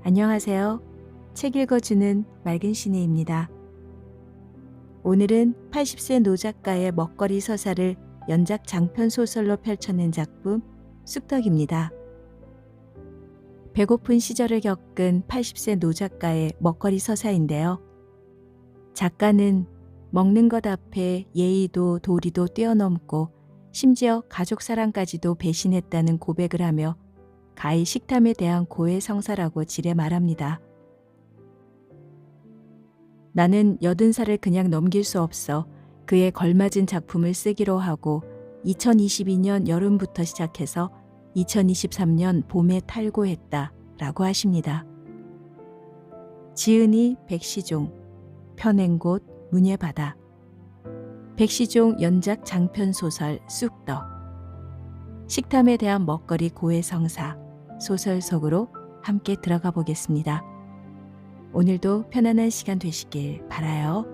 안녕하세요. 책 읽어주는 맑은 시네입니다. 오늘은 80세 노 작가의 먹거리 서사를 연작 장편 소설로 펼쳐낸 작품 쑥떡입니다. 배고픈 시절을 겪은 80세 노 작가의 먹거리 서사인데요. 작가는 먹는 것 앞에 예의도 도리도 뛰어넘고 심지어 가족 사랑까지도 배신했다는 고백을 하며 가히 식탐에 대한 고해성사라고 지레 말합니다. 나는 80살을 그냥 넘길 수 없어 그에 걸맞은 작품을 쓰기로 하고 2022년 여름부터 시작해서 2023년 봄에 탈고했다 라고 하십니다. 지은이 백시종, 펴낸 곳 문예 바다. 백시종 연작 장편 소설 쑥떡. 식탐에 대한 먹거리 고해성사 소설 속으로 함께 들어가 보겠습니다. 오늘도 편안한 시간 되시길 바라요.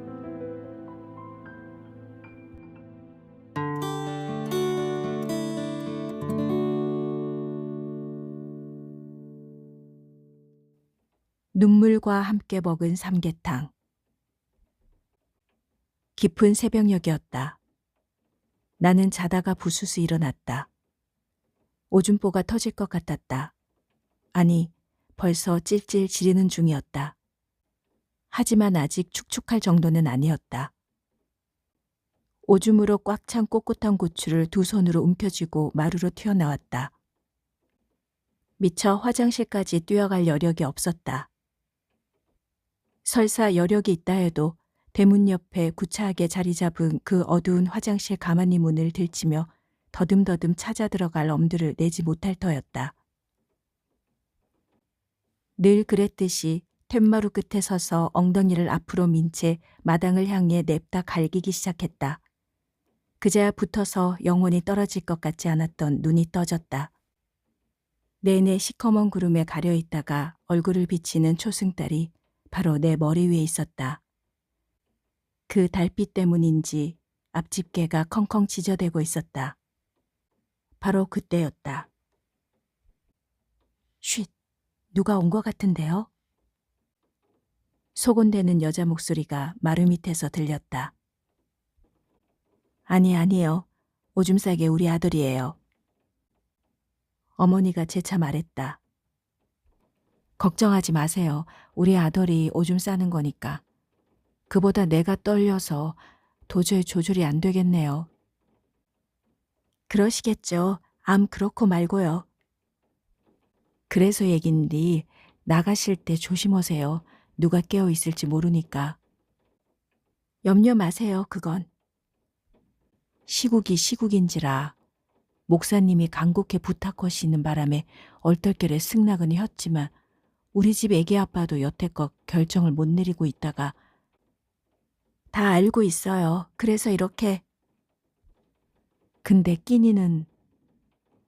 눈물과 함께 먹은 삼계탕. 깊은 새벽녘이었다. 나는 자다가 부스스 일어났다. 오줌보가 터질 것 같았다. 아니, 벌써 찔찔 지르는 중이었다. 하지만 아직 축축할 정도는 아니었다. 오줌으로 꽉 찬 꼿꼿한 고추를 두 손으로 움켜쥐고 마루로 튀어나왔다. 미처 화장실까지 뛰어갈 여력이 없었다. 설사 여력이 있다 해도 대문 옆에 구차하게 자리 잡은 그 어두운 화장실 가만히 문을 들치며 더듬더듬 찾아 들어갈 엄두를 내지 못할 터였다. 늘 그랬듯이 툇마루 끝에 서서 엉덩이를 앞으로 민 채 마당을 향해 냅다 갈기기 시작했다. 그제야 붙어서 영원히 떨어질 것 같지 않았던 눈이 떠졌다. 내내 시커먼 구름에 가려 있다가 얼굴을 비치는 초승달이 바로 내 머리 위에 있었다. 그 달빛 때문인지 앞집게가 컹컹 지저대고 있었다. 바로 그때였다. 쉿, 누가 온 것 같은데요? 소곤대는 여자 목소리가 마루 밑에서 들렸다. 아니에요. 오줌 싸게 우리 아들이에요. 어머니가 재차 말했다. 걱정하지 마세요. 우리 아들이 오줌 싸는 거니까. 그보다 내가 떨려서 도저히 조절이 안 되겠네요. 그러시겠죠. 암 그렇고 말고요. 그래서 얘긴디 나가실 때 조심하세요. 누가 깨어 있을지 모르니까. 염려 마세요, 그건. 시국인지라 목사님이 간곡히 부탁하시는 바람에 얼떨결에 승낙은 했지만 우리 집 애기 아빠도 여태껏 결정을 못 내리고 있다가 다 알고 있어요. 그래서 이렇게. 근데 끼니는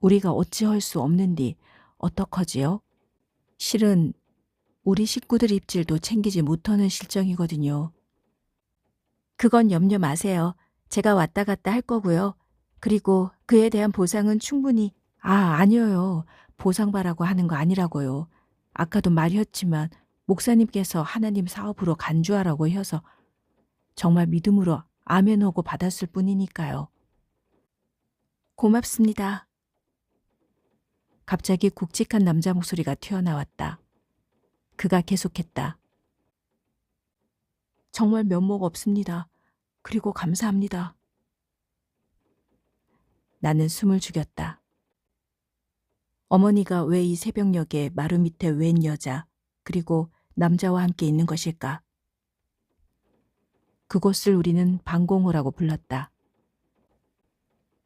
우리가 어찌할 수 없는디 어떡하지요? 실은 우리 식구들 입질도 챙기지 못하는 실정이거든요. 그건 염려 마세요. 제가 왔다 갔다 할 거고요. 그리고 그에 대한 보상은 충분히. 아니에요. 보상바라고 하는 거 아니라고요. 아까도 말했지만 목사님께서 하나님 사업으로 간주하라고 해서 정말 믿음으로 아멘하고 받았을 뿐이니까요. 고맙습니다. 갑자기 굵직한 남자 목소리가 튀어나왔다. 그가 계속했다. 정말 면목 없습니다. 그리고 감사합니다. 나는 숨을 죽였다. 어머니가 왜 이 새벽녘에 마루 밑에 웬 여자 그리고 남자와 함께 있는 것일까? 그곳을 우리는 방공호라고 불렀다.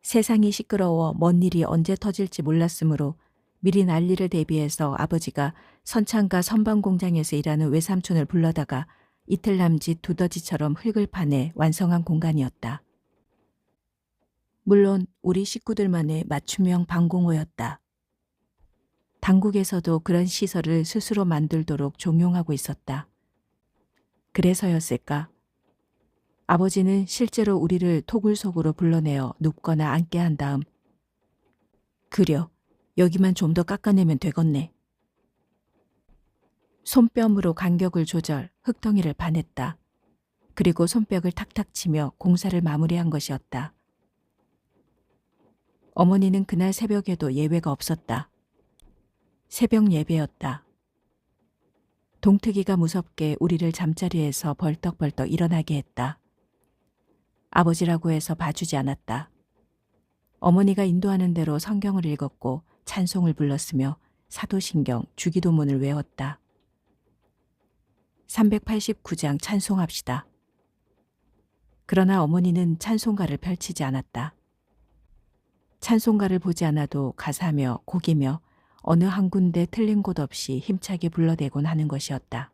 세상이 시끄러워 뭔 일이 언제 터질지 몰랐으므로 미리 난리를 대비해서 아버지가 선창가 선반공장에서 일하는 외삼촌을 불러다가 이틀 남짓 두더지처럼 흙을 파내 완성한 공간이었다. 물론 우리 식구들만의 맞춤형 방공호였다. 당국에서도 그런 시설을 스스로 만들도록 종용하고 있었다. 그래서였을까? 아버지는 실제로 우리를 토굴 속으로 불러내어 눕거나 앉게 한 다음 그려, 여기만 좀 더 깎아내면 되겠네. 손뼉으로 간격을 조절, 흙덩이를 파냈다. 그리고 손뼉을 탁탁 치며 공사를 마무리한 것이었다. 어머니는 그날 새벽에도 예외가 없었다. 새벽 예배였다. 동트기가 무섭게 우리를 잠자리에서 벌떡벌떡 일어나게 했다. 아버지라고 해서 봐주지 않았다. 어머니가 인도하는 대로 성경을 읽었고 찬송을 불렀으며 사도신경, 주기도문을 외웠다. 389장 찬송합시다. 그러나 어머니는 찬송가를 펼치지 않았다. 찬송가를 보지 않아도 가사며 곡이며 어느 한 군데 틀린 곳 없이 힘차게 불러대곤 하는 것이었다.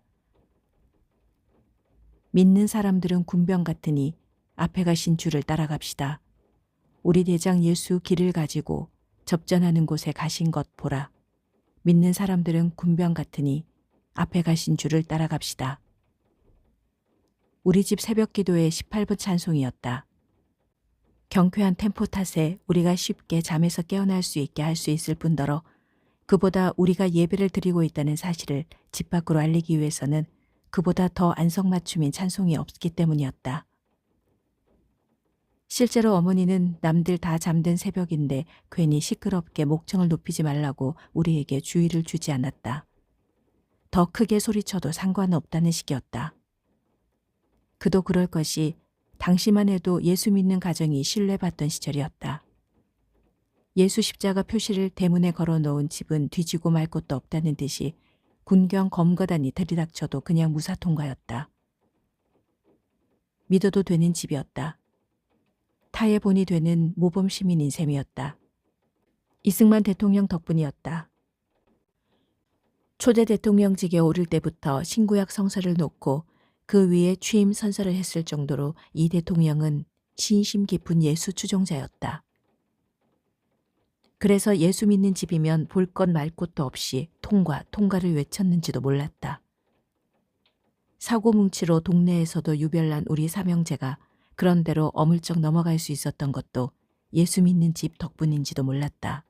믿는 사람들은 군병 같으니 앞에 가신 주를 따라갑시다. 우리 대장 예수 길을 가지고 접전하는 곳에 가신 것 보라. 믿는 사람들은 군병 같으니 앞에 가신 주를 따라갑시다. 우리 집 새벽 기도의 18분 찬송이었다. 경쾌한 템포 탓에 우리가 쉽게 잠에서 깨어날 수 있게 할 수 있을 뿐더러 그보다 우리가 예배를 드리고 있다는 사실을 집 밖으로 알리기 위해서는 그보다 더 안성맞춤인 찬송이 없기 때문이었다. 실제로 어머니는 남들 다 잠든 새벽인데 괜히 시끄럽게 목청을 높이지 말라고 우리에게 주의를 주지 않았다. 더 크게 소리쳐도 상관없다는 식이었다. 그도 그럴 것이 당시만 해도 예수 믿는 가정이 신뢰받던 시절이었다. 예수 십자가 표시를 대문에 걸어놓은 집은 뒤지고 말 곳도 없다는 듯이 군경 검거단이 들이닥쳐도 그냥 무사 통과였다. 믿어도 되는 집이었다. 타의 본이 되는 모범 시민인 셈이었다. 이승만 대통령 덕분이었다. 초대 대통령직에 오를 때부터 신구약 성서를 놓고 그 위에 취임 선서를 했을 정도로 이 대통령은 신심 깊은 예수 추종자였다. 그래서 예수 믿는 집이면 볼 것 말 것도 없이 통과를 외쳤는지도 몰랐다. 사고뭉치로 동네에서도 유별난 우리 삼형제가 그런대로 어물쩍 넘어갈 수 있었던 것도 예수 믿는 집 덕분인지도 몰랐다.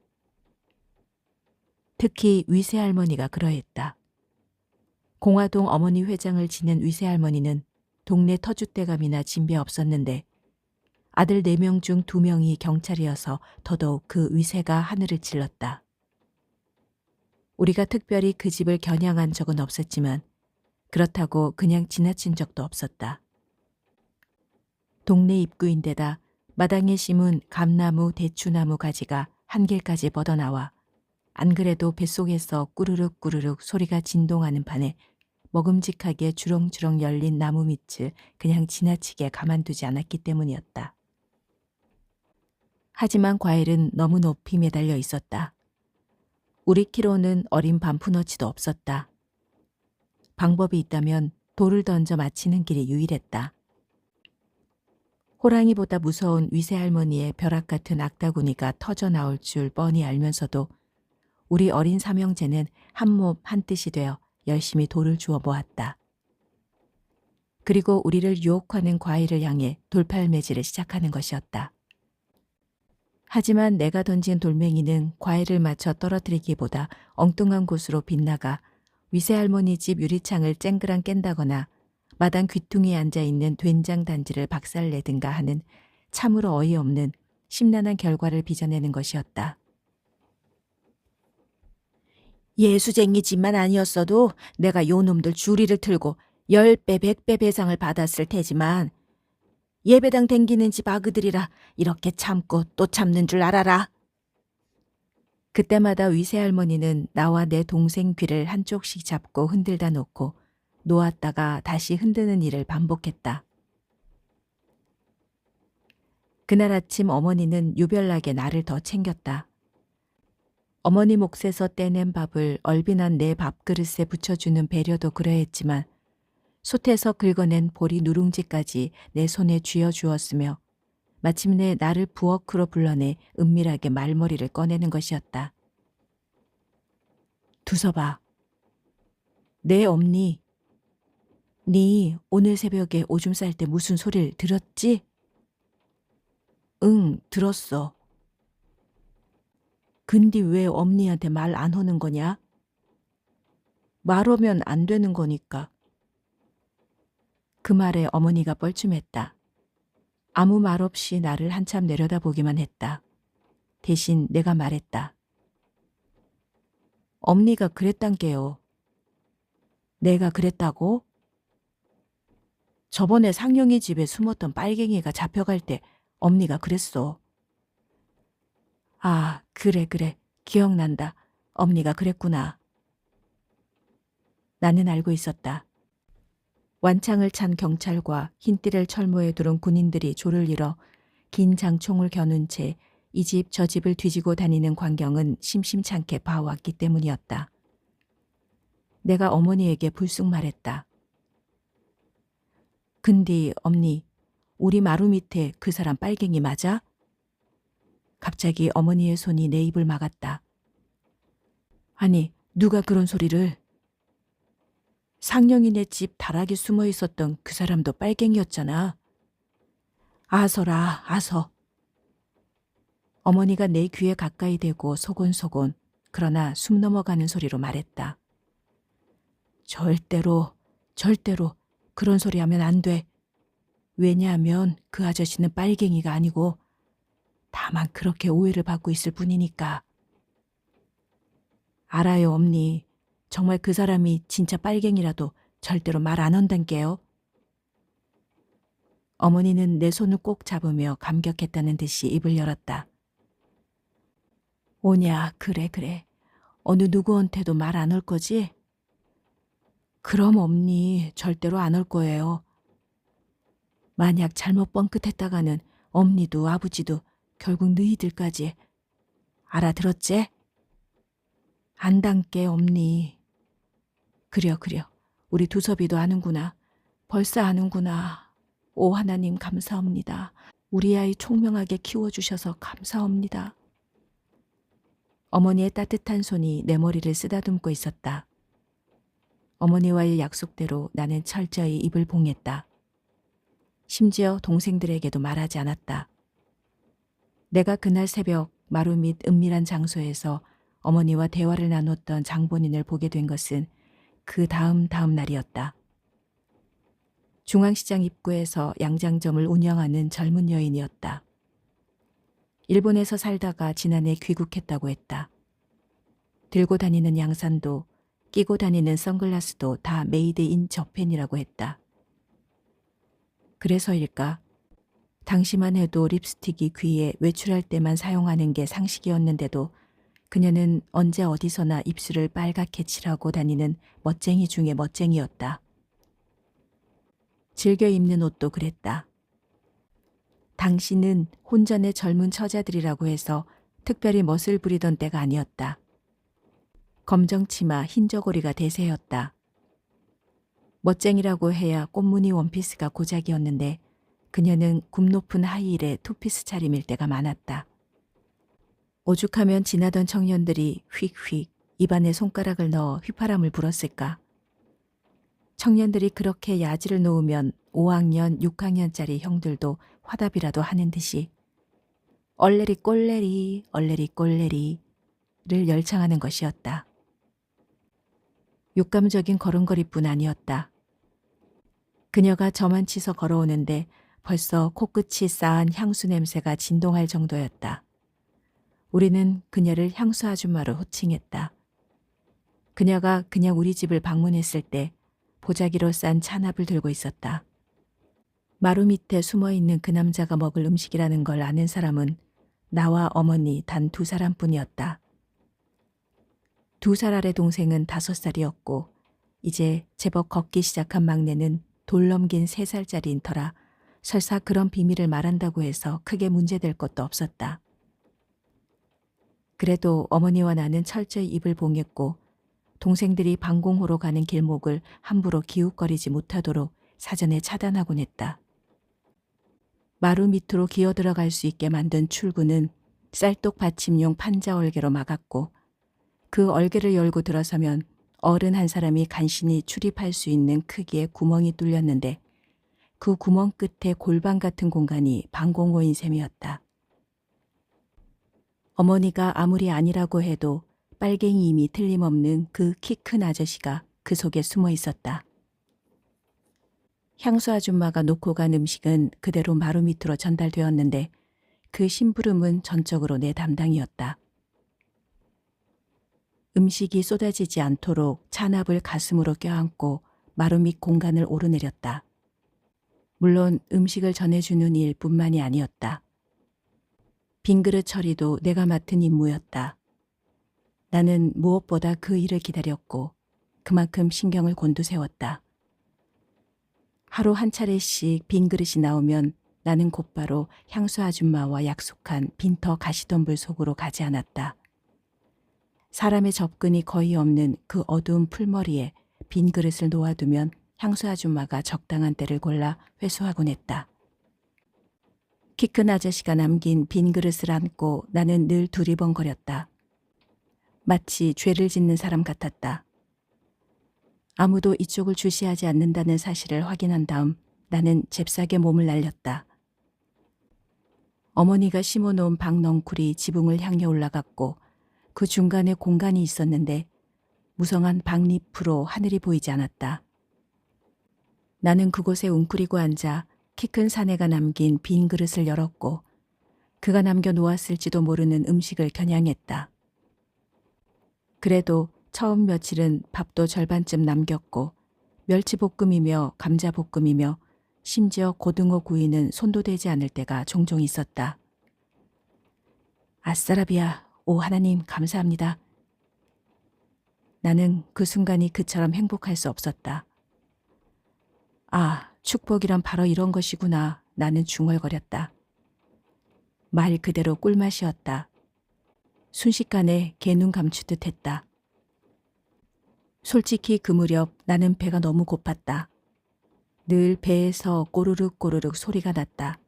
특히 위세할머니가 그러했다. 공화동 어머니 회장을 지낸 위세할머니는 동네 터줏대감이나 진배 없었는데 아들 4명 중 2명이 경찰이어서 더더욱 그 위세가 하늘을 찔렀다. 우리가 특별히 그 집을 겨냥한 적은 없었지만 그렇다고 그냥 지나친 적도 없었다. 동네 입구인데다 마당에 심은 감나무, 대추나무 가지가 한 길까지 뻗어나와 안 그래도 뱃속에서 꾸르륵 꾸르륵 소리가 진동하는 판에 먹음직하게 주렁주렁 열린 나무 밑을 그냥 지나치게 가만두지 않았기 때문이었다. 하지만 과일은 너무 높이 매달려 있었다. 우리 키로는 어린 반푸너치도 없었다. 방법이 있다면 돌을 던져 맞히는 길이 유일했다. 호랑이보다 무서운 위세할머니의 벼락 같은 악다구니가 터져 나올 줄 뻔히 알면서도 우리 어린 삼형제는 한몸 한뜻이 되어 열심히 돌을 주워 모았다. 그리고 우리를 유혹하는 과일을 향해 돌팔매질을 시작하는 것이었다. 하지만 내가 던진 돌멩이는 과일을 맞춰 떨어뜨리기보다 엉뚱한 곳으로 빗나가 위세할머니 집 유리창을 쨍그랑 깬다거나 마당 귀퉁이에 앉아있는 된장 단지를 박살내든가 하는 참으로 어이없는 심란한 결과를 빚어내는 것이었다. 예수쟁이 집만 아니었어도 내가 요 놈들 주리를 틀고 10배, 100배 배상을 받았을 테지만 예배당 댕기는 집 아그들이라 이렇게 참고 또 참는 줄 알아라. 그때마다 위세할머니는 나와 내 동생 귀를 한쪽씩 잡고 흔들다 놓고 놓았다가 다시 흔드는 일을 반복했다. 그날 아침 어머니는 유별나게 나를 더 챙겼다. 어머니 몫에서 떼낸 밥을 얼빈한 내 밥그릇에 붙여주는 배려도 그러했지만 솥에서 긁어낸 보리 누룽지까지 내 손에 쥐어주었으며 마침내 나를 부엌으로 불러내 은밀하게 말머리를 꺼내는 것이었다. 두서봐. 네 엄니. 네 오늘 새벽에 오줌 쌀 때 무슨 소리를 들었지? 응, 들었어. 근데 왜 엄니한테 말 안 하는 거냐? 말하면 안 되는 거니까. 그 말에 어머니가 뻘쭘했다. 아무 말 없이 나를 한참 내려다보기만 했다. 대신 내가 말했다. 엄니가 그랬단게요. 내가 그랬다고? 저번에 상영이 집에 숨었던 빨갱이가 잡혀갈 때 엄니가 그랬어. 아, 그래. 기억난다. 엄니가 그랬구나. 나는 알고 있었다. 완창을 찬 경찰과 흰띠를 철모에 두른 군인들이 조를 이뤄 긴 장총을 겨눈 채 이 집 저 집을 뒤지고 다니는 광경은 심심찮게 봐왔기 때문이었다. 내가 어머니에게 불쑥 말했다. 근데 엄니, 우리 마루 밑에 그 사람 빨갱이 맞아? 갑자기 어머니의 손이 내 입을 막았다. 아니, 누가 그런 소리를? 상령이네 집 다락에 숨어 있었던 그 사람도 빨갱이였잖아. 아서라, 아서. 어머니가 내 귀에 가까이 대고 소곤소곤 그러나 숨 넘어가는 소리로 말했다. 절대로 그런 소리 하면 안 돼. 왜냐하면 그 아저씨는 빨갱이가 아니고 다만 그렇게 오해를 받고 있을 뿐이니까. 알아요, 엄니. 정말 그 사람이 진짜 빨갱이라도 절대로 말 안 한단게요. 어머니는 내 손을 꼭 잡으며 감격했다는 듯이 입을 열었다. 오냐, 그래. 어느 누구한테도 말 안 할 거지? 그럼 엄니 절대로 안 할 거예요. 만약 잘못 뻥끗했다가는 엄니도 아버지도 결국 너희들까지 알아들었지? 안단께 엄니. 그려. 우리 두섭이도 아는구나. 벌써 아는구나. 오 하나님 감사합니다. 우리 아이 총명하게 키워주셔서 감사합니다. 어머니의 따뜻한 손이 내 머리를 쓰다듬고 있었다. 어머니와의 약속대로 나는 철저히 입을 봉했다. 심지어 동생들에게도 말하지 않았다. 내가 그날 새벽 마루 밑 은밀한 장소에서 어머니와 대화를 나눴던 장본인을 보게 된 것은 그 다음 날이었다. 중앙시장 입구에서 양장점을 운영하는 젊은 여인이었다. 일본에서 살다가 지난해 귀국했다고 했다. 들고 다니는 양산도 끼고 다니는 선글라스도 다 메이드 인 저펜이라고 했다. 그래서일까? 당시만 해도 립스틱이 귀에 외출할 때만 사용하는 게 상식이었는데도 그녀는 언제 어디서나 입술을 빨갛게 칠하고 다니는 멋쟁이 중에 멋쟁이였다. 즐겨 입는 옷도 그랬다. 당시는 혼전의 젊은 처자들이라고 해서 특별히 멋을 부리던 때가 아니었다. 검정 치마 흰 저고리가 대세였다. 멋쟁이라고 해야 꽃무늬 원피스가 고작이었는데 그녀는 굽 높은 하이힐에 투피스 차림일 때가 많았다. 오죽하면 지나던 청년들이 휙휙 입안에 손가락을 넣어 휘파람을 불었을까. 청년들이 그렇게 야지를 놓으면 5학년, 6학년짜리 형들도 화답이라도 하는 듯이 얼레리 꼴레리 를 열창하는 것이었다. 육감적인 걸음걸이뿐 아니었다. 그녀가 저만 치서 걸어오는데 벌써 코끝이 쌓은 향수 냄새가 진동할 정도였다. 우리는 그녀를 향수 아줌마로 호칭했다. 그녀가 그냥 우리 집을 방문했을 때 보자기로 싼 찬압을 들고 있었다. 마루 밑에 숨어있는 그 남자가 먹을 음식이라는 걸 아는 사람은 나와 어머니 단 2사람뿐이었다. 2살 아래 동생은 5살이었고 이제 제법 걷기 시작한 막내는 돌 넘긴 3살짜리인 터라 설사 그런 비밀을 말한다고 해서 크게 문제될 것도 없었다. 그래도 어머니와 나는 철저히 입을 봉했고 동생들이 방공호로 가는 길목을 함부로 기웃거리지 못하도록 사전에 차단하곤 했다. 마루 밑으로 기어 들어갈 수 있게 만든 출구는 쌀독 받침용 판자 얼개로 막았고 그 얼개를 열고 들어서면 어른 한 사람이 간신히 출입할 수 있는 크기의 구멍이 뚫렸는데 그 구멍 끝에 골방 같은 공간이 방공호인 셈이었다. 어머니가 아무리 아니라고 해도 빨갱이임이 틀림없는 그 키 큰 아저씨가 그 속에 숨어 있었다. 향수 아줌마가 놓고 간 음식은 그대로 마루 밑으로 전달되었는데 그 심부름은 전적으로 내 담당이었다. 음식이 쏟아지지 않도록 찬압을 가슴으로 껴안고 마루 밑 공간을 오르내렸다. 물론 음식을 전해주는 일뿐만이 아니었다. 빈 그릇 처리도 내가 맡은 임무였다. 나는 무엇보다 그 일을 기다렸고 그만큼 신경을 곤두세웠다. 하루 한 차례씩 빈 그릇이 나오면 나는 곧바로 향수 아줌마와 약속한 빈터 가시덤불 속으로 가지 않았다. 사람의 접근이 거의 없는 그 어두운 풀머리에 빈 그릇을 놓아두면 향수 아줌마가 적당한 때를 골라 회수하곤 했다. 키 큰 아저씨가 남긴 빈 그릇을 안고 나는 늘 두리번거렸다. 마치 죄를 짓는 사람 같았다. 아무도 이쪽을 주시하지 않는다는 사실을 확인한 다음 나는 잽싸게 몸을 날렸다. 어머니가 심어놓은 박넝쿨이 지붕을 향해 올라갔고 그 중간에 공간이 있었는데 무성한 박잎으로 하늘이 보이지 않았다. 나는 그곳에 웅크리고 앉아 키 큰 사내가 남긴 빈 그릇을 열었고 그가 남겨놓았을지도 모르는 음식을 겨냥했다. 그래도 처음 며칠은 밥도 절반쯤 남겼고 멸치볶음이며 감자볶음이며 심지어 고등어 구이는 손도 대지 않을 때가 종종 있었다. 아싸라비아, 오 하나님 감사합니다. 나는 그 순간이 그처럼 행복할 수 없었다. 아, 축복이란 바로 이런 것이구나. 나는 중얼거렸다. 말 그대로 꿀맛이었다. 순식간에 개눈 감추듯 했다. 솔직히 그 무렵 나는 배가 너무 고팠다. 늘 배에서 꼬르륵 꼬르륵 소리가 났다.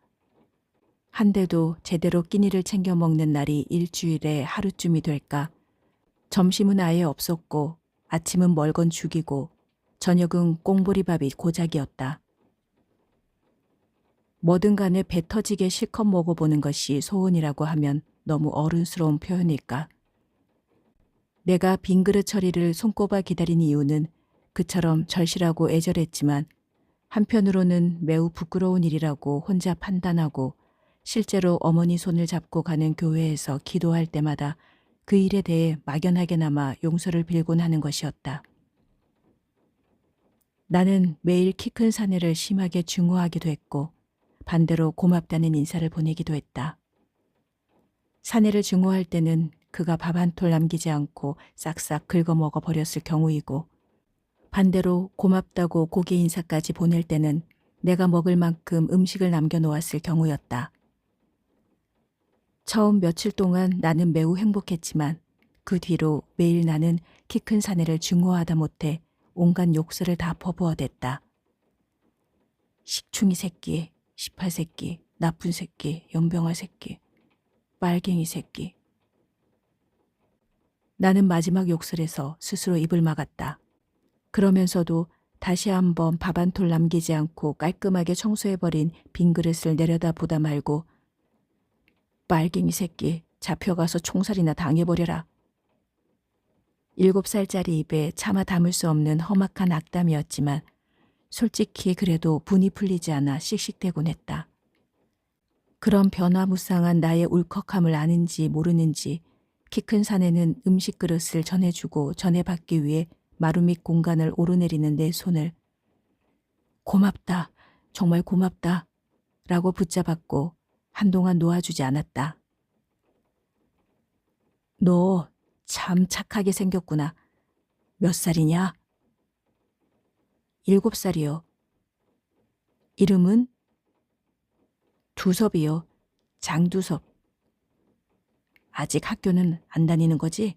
한데도 제대로 끼니를 챙겨 먹는 날이 일주일에 하루쯤이 될까. 점심은 아예 없었고 아침은 멀건 죽이고 저녁은 꽁보리밥이 고작이었다. 뭐든 간에 배 터지게 실컷 먹어보는 것이 소원이라고 하면 너무 어른스러운 표현일까. 내가 빈 그릇 처리를 손꼽아 기다린 이유는 그처럼 절실하고 애절했지만 한편으로는 매우 부끄러운 일이라고 혼자 판단하고 실제로 어머니 손을 잡고 가는 교회에서 기도할 때마다 그 일에 대해 막연하게나마 용서를 빌곤 하는 것이었다. 나는 매일 키 큰 사내를 심하게 증오하기도 했고 반대로 고맙다는 인사를 보내기도 했다. 사내를 증오할 때는 그가 밥 한 톨 남기지 않고 싹싹 긁어먹어 버렸을 경우이고 반대로 고맙다고 고개 인사까지 보낼 때는 내가 먹을 만큼 음식을 남겨놓았을 경우였다. 처음 며칠 동안 나는 매우 행복했지만 그 뒤로 매일 나는 키 큰 사내를 증오하다 못해 온갖 욕설을 다 퍼부어댔다. 식충이 새끼, 18새끼, 나쁜 새끼, 연병아 새끼, 빨갱이 새끼. 나는 마지막 욕설에서 스스로 입을 막았다. 그러면서도 다시 한번 밥 한 톨 남기지 않고 깔끔하게 청소해버린 빈 그릇을 내려다보다 말고 빨갱이 새끼 잡혀가서 총살이나 당해버려라. 7살짜리 입에 차마 담을 수 없는 험악한 악담이었지만 솔직히 그래도 분이 풀리지 않아 씩씩대곤 했다. 그런 변화무쌍한 나의 울컥함을 아는지 모르는지 키 큰 사내는 음식 그릇을 전해주고 전해받기 위해 마루 밑 공간을 오르내리는 내 손을 고맙다, 정말 고맙다 라고 붙잡았고 한동안 놓아주지 않았다. 너 참 착하게 생겼구나. 몇 살이냐? 7살이요. 이름은? 두섭이요. 장두섭. 아직 학교는 안 다니는 거지?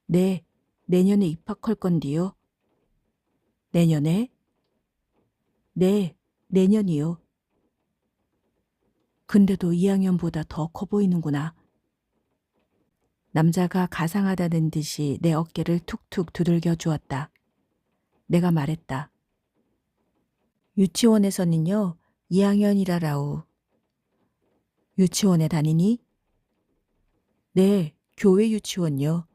네, 내년에 입학할 건디요. 내년에? 네, 내년이요. 근데도 2학년보다 더 커 보이는구나. 남자가 가상하다는 듯이 내 어깨를 툭툭 두들겨 주었다. 내가 말했다. 유치원에서는요, 2학년이라라우. 유치원에 다니니? 네, 교회 유치원요.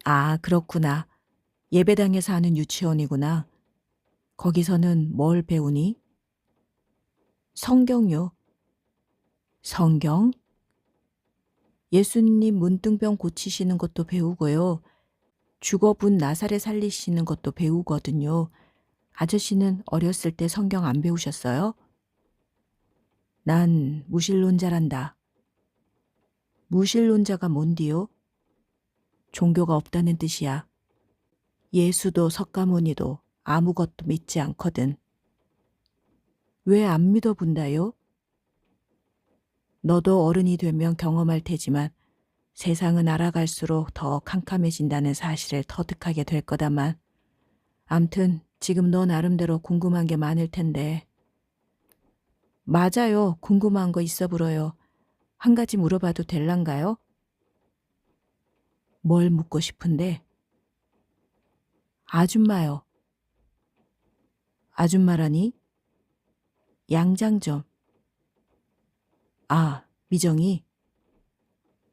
아, 그렇구나. 예배당에서 하는 유치원이구나. 거기서는 뭘 배우니? 성경요. 성경? 예수님 문둥병 고치시는 것도 배우고요. 죽어분 나사렛 살리시는 것도 배우거든요. 아저씨는 어렸을 때 성경 안 배우셨어요? 난 무신론자란다. 무신론자가 뭔디요? 종교가 없다는 뜻이야. 예수도 석가모니도 아무것도 믿지 않거든. 왜 안 믿어본다요? 너도 어른이 되면 경험할 테지만 세상은 알아갈수록 더 캄캄해진다는 사실을 터득하게 될 거다만. 암튼 지금 너 나름대로 궁금한 게 많을 텐데. 맞아요. 궁금한 거 있어 불어요. 한 가지 물어봐도 될란가요? 뭘 묻고 싶은데? 아줌마요. 아줌마라니? 양장점. 아, 미정이?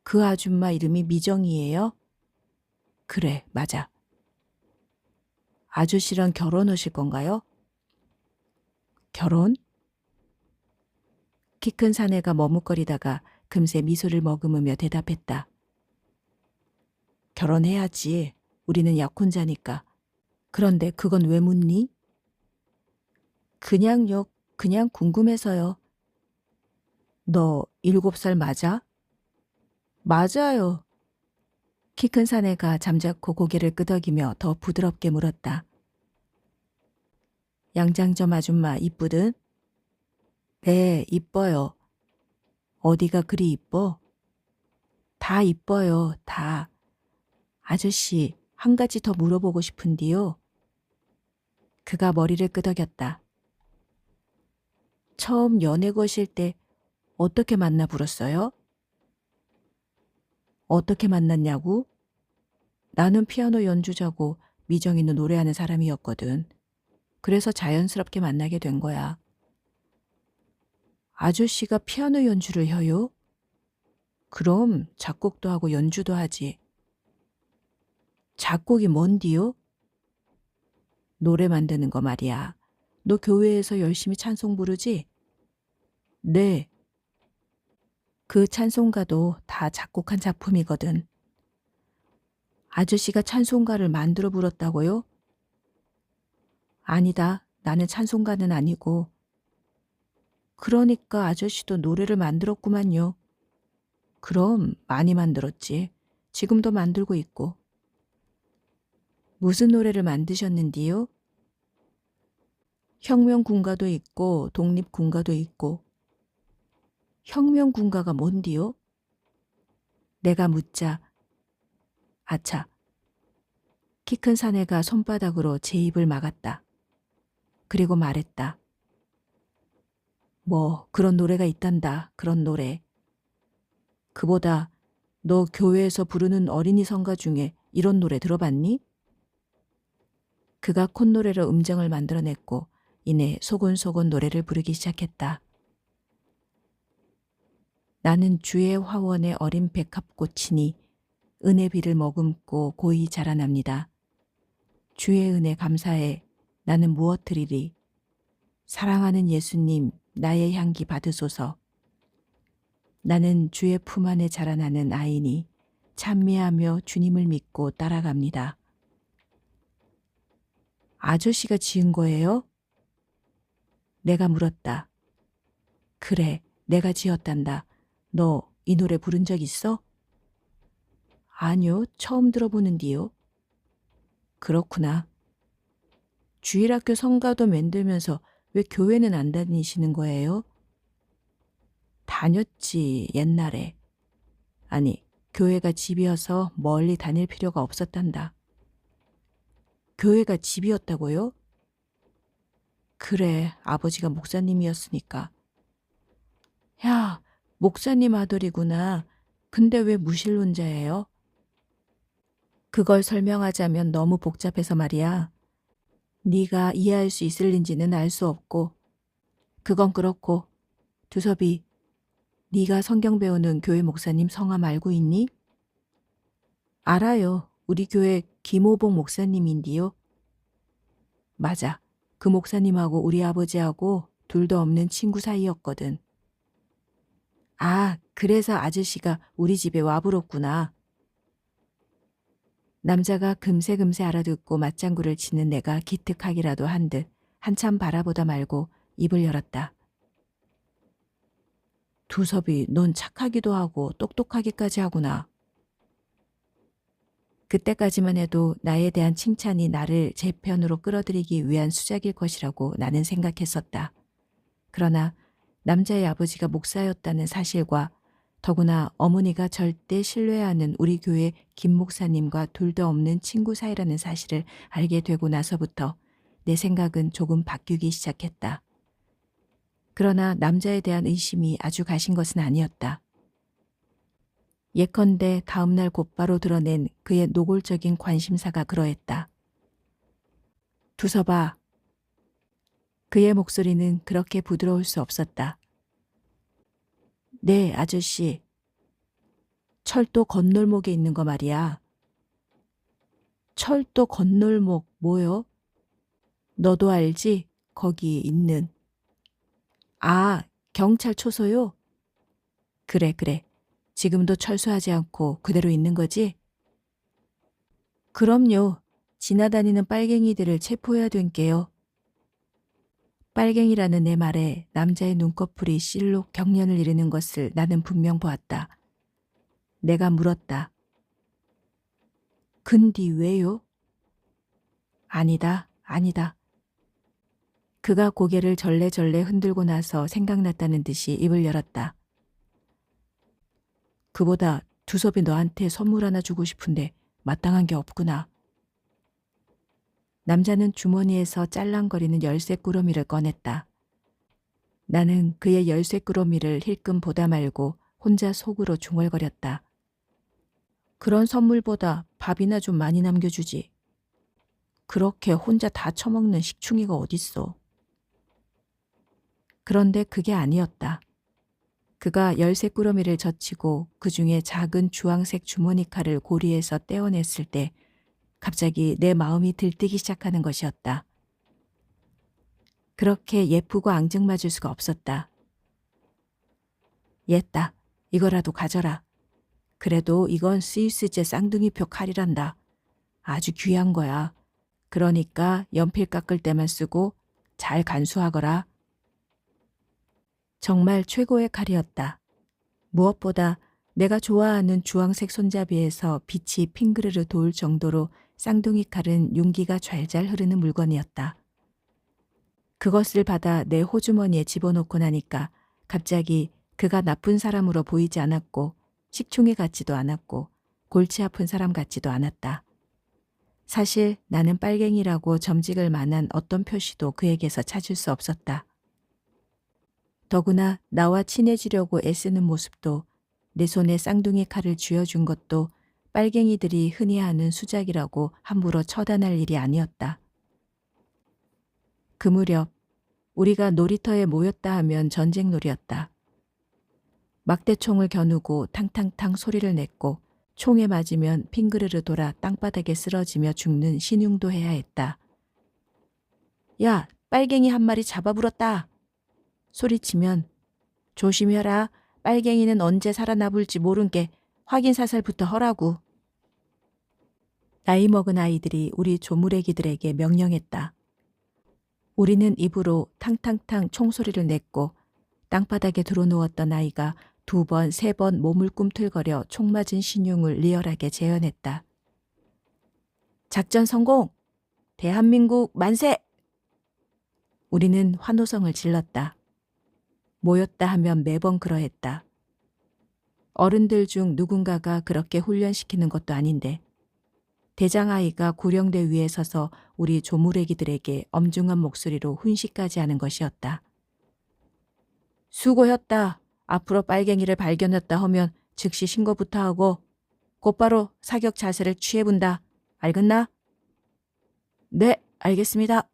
그 아줌마 이름이 미정이에요? 그래, 맞아. 아저씨랑 결혼하실 건가요? 결혼? 키 큰 사내가 머뭇거리다가 금세 미소를 머금으며 대답했다. 결혼해야지. 우리는 약혼자니까. 그런데 그건 왜 묻니? 그냥요. 그냥 궁금해서요. 너 7살 맞아? 맞아요. 키 큰 사내가 잠자코 고개를 끄덕이며 더 부드럽게 물었다. 양장점 아줌마 이쁘든? 네, 이뻐요. 어디가 그리 이뻐? 다 이뻐요, 다. 아저씨, 한 가지 더 물어보고 싶은디요. 그가 머리를 끄덕였다. 처음 연애 거실 때 어떻게 만나 불었어요? 어떻게 만났냐고? 나는 피아노 연주자고 미정이는 노래하는 사람이었거든. 그래서 자연스럽게 만나게 된 거야. 아저씨가 피아노 연주를 해요? 그럼 작곡도 하고 연주도 하지. 작곡이 뭔디요? 노래 만드는 거 말이야. 너 교회에서 열심히 찬송 부르지? 네. 그 찬송가도 다 작곡한 작품이거든. 아저씨가 찬송가를 만들어 불었다고요? 아니다. 나는 찬송가는 아니고. 그러니까 아저씨도 노래를 만들었구만요. 그럼 많이 만들었지. 지금도 만들고 있고. 무슨 노래를 만드셨는디요? 혁명군가도 있고 독립군가도 있고. 혁명군가가 뭔디요? 내가 묻자. 아차. 키 큰 사내가 손바닥으로 제 입을 막았다. 그리고 말했다. 뭐 그런 노래가 있단다. 그런 노래. 그보다 너 교회에서 부르는 어린이 성가 중에 이런 노래 들어봤니? 그가 콧노래로 음정을 만들어냈고 이내 소곤소곤 노래를 부르기 시작했다. 나는 주의 화원의 어린 백합꽃이니 은혜비를 머금고 고이 자라납니다. 주의 은혜 감사해. 나는 무엇 드리리. 사랑하는 예수님 나의 향기 받으소서. 나는 주의 품 안에 자라나는 아이니 찬미하며 주님을 믿고 따라갑니다. 아저씨가 지은 거예요? 내가 물었다. 그래, 내가 지었단다. 너 이 노래 부른 적 있어? 아니요, 처음 들어보는디요. 그렇구나. 주일학교 성가도 만들면서 왜 교회는 안 다니시는 거예요? 다녔지, 옛날에. 아니, 교회가 집이어서 멀리 다닐 필요가 없었단다. 교회가 집이었다고요? 그래, 아버지가 목사님이었으니까. 야, 목사님 아들이구나. 근데 왜 무신론자예요? 그걸 설명하자면 너무 복잡해서 말이야. 네가 이해할 수 있을는지는 알 수 없고. 그건 그렇고. 두섭이, 네가 성경 배우는 교회 목사님 성함 알고 있니? 알아요. 우리 교회 김호봉 목사님인데요. 맞아. 그 목사님하고 우리 아버지하고 둘도 없는 친구 사이였거든. 아, 그래서 아저씨가 우리 집에 와불었구나. 남자가 금세금세 알아듣고 맞장구를 치는 내가 기특하기라도 한 듯 한참 바라보다 말고 입을 열었다. 두섭이 넌 착하기도 하고 똑똑하기까지 하구나. 그때까지만 해도 나에 대한 칭찬이 나를 제 편으로 끌어들이기 위한 수작일 것이라고 나는 생각했었다. 그러나 남자의 아버지가 목사였다는 사실과 더구나 어머니가 절대 신뢰하는 우리 교회 김 목사님과 둘도 없는 친구 사이라는 사실을 알게 되고 나서부터 내 생각은 조금 바뀌기 시작했다. 그러나 남자에 대한 의심이 아주 가신 것은 아니었다. 예컨대 다음날 곧바로 드러낸 그의 노골적인 관심사가 그러했다. 두서봐. 그의 목소리는 그렇게 부드러울 수 없었다. 네, 아저씨. 철도 건널목에 있는 거 말이야. 철도 건널목 뭐요? 너도 알지? 거기 있는. 아, 경찰 초소요? 그래, 그래. 지금도 철수하지 않고 그대로 있는 거지? 그럼요. 지나다니는 빨갱이들을 체포해야 된게요. 빨갱이라는 내 말에 남자의 눈꺼풀이 실룩 경련을 이루는 것을 나는 분명 보았다. 내가 물었다. 근디 왜요? 아니다, 아니다. 그가 고개를 절레절레 흔들고 나서 생각났다는 듯이 입을 열었다. 그보다 두섭이 너한테 선물 하나 주고 싶은데 마땅한 게 없구나. 남자는 주머니에서 짤랑거리는 열쇠 꾸러미를 꺼냈다. 나는 그의 열쇠 꾸러미를 힐끔 보다 말고 혼자 속으로 중얼거렸다. 그런 선물보다 밥이나 좀 많이 남겨주지. 그렇게 혼자 다 처먹는 식충이가 어딨어. 그런데 그게 아니었다. 그가 열쇠 꾸러미를 젖히고 그 중에 작은 주황색 주머니 칼을 고리에서 떼어냈을 때 갑자기 내 마음이 들뜨기 시작하는 것이었다. 그렇게 예쁘고 앙증맞을 수가 없었다. 옛다. 이거라도 가져라. 그래도 이건 스위스제 쌍둥이표 칼이란다. 아주 귀한 거야. 그러니까 연필 깎을 때만 쓰고 잘 간수하거라. 정말 최고의 칼이었다. 무엇보다 내가 좋아하는 주황색 손잡이에서 빛이 핑그르르 도울 정도로 쌍둥이 칼은 윤기가 좔좔 흐르는 물건이었다. 그것을 받아 내 호주머니에 집어넣고 나니까 갑자기 그가 나쁜 사람으로 보이지 않았고 식충이 같지도 않았고 골치 아픈 사람 같지도 않았다. 사실 나는 빨갱이라고 점직을 만한 어떤 표시도 그에게서 찾을 수 없었다. 더구나 나와 친해지려고 애쓰는 모습도 내 손에 쌍둥이 칼을 쥐어준 것도 빨갱이들이 흔히 하는 수작이라고 함부로 처단할 일이 아니었다. 그 무렵 우리가 놀이터에 모였다 하면 전쟁놀이였다. 막대총을 겨누고 탕탕탕 소리를 냈고 총에 맞으면 핑그르르 돌아 땅바닥에 쓰러지며 죽는 신용도 해야 했다. 야, 빨갱이 한 마리 잡아불었다. 소리치면 조심해라. 빨갱이는 언제 살아나볼지 모른게 확인사살부터 허라고. 나이 먹은 아이들이 우리 조무래기들에게 명령했다. 우리는 입으로 탕탕탕 총소리를 냈고 땅바닥에 드러누웠던 아이가 2번, 3번 몸을 꿈틀거려 총 맞은 신용을 리얼하게 재현했다. 작전 성공! 대한민국 만세! 우리는 환호성을 질렀다. 모였다 하면 매번 그러했다. 어른들 중 누군가가 그렇게 훈련시키는 것도 아닌데 대장아이가 구령대 위에 서서 우리 조무래기들에게 엄중한 목소리로 훈시까지 하는 것이었다. 수고했다. 앞으로 빨갱이를 발견했다 하면 즉시 신고부터 하고 곧바로 사격 자세를 취해본다. 알겠나? 네, 알겠습니다.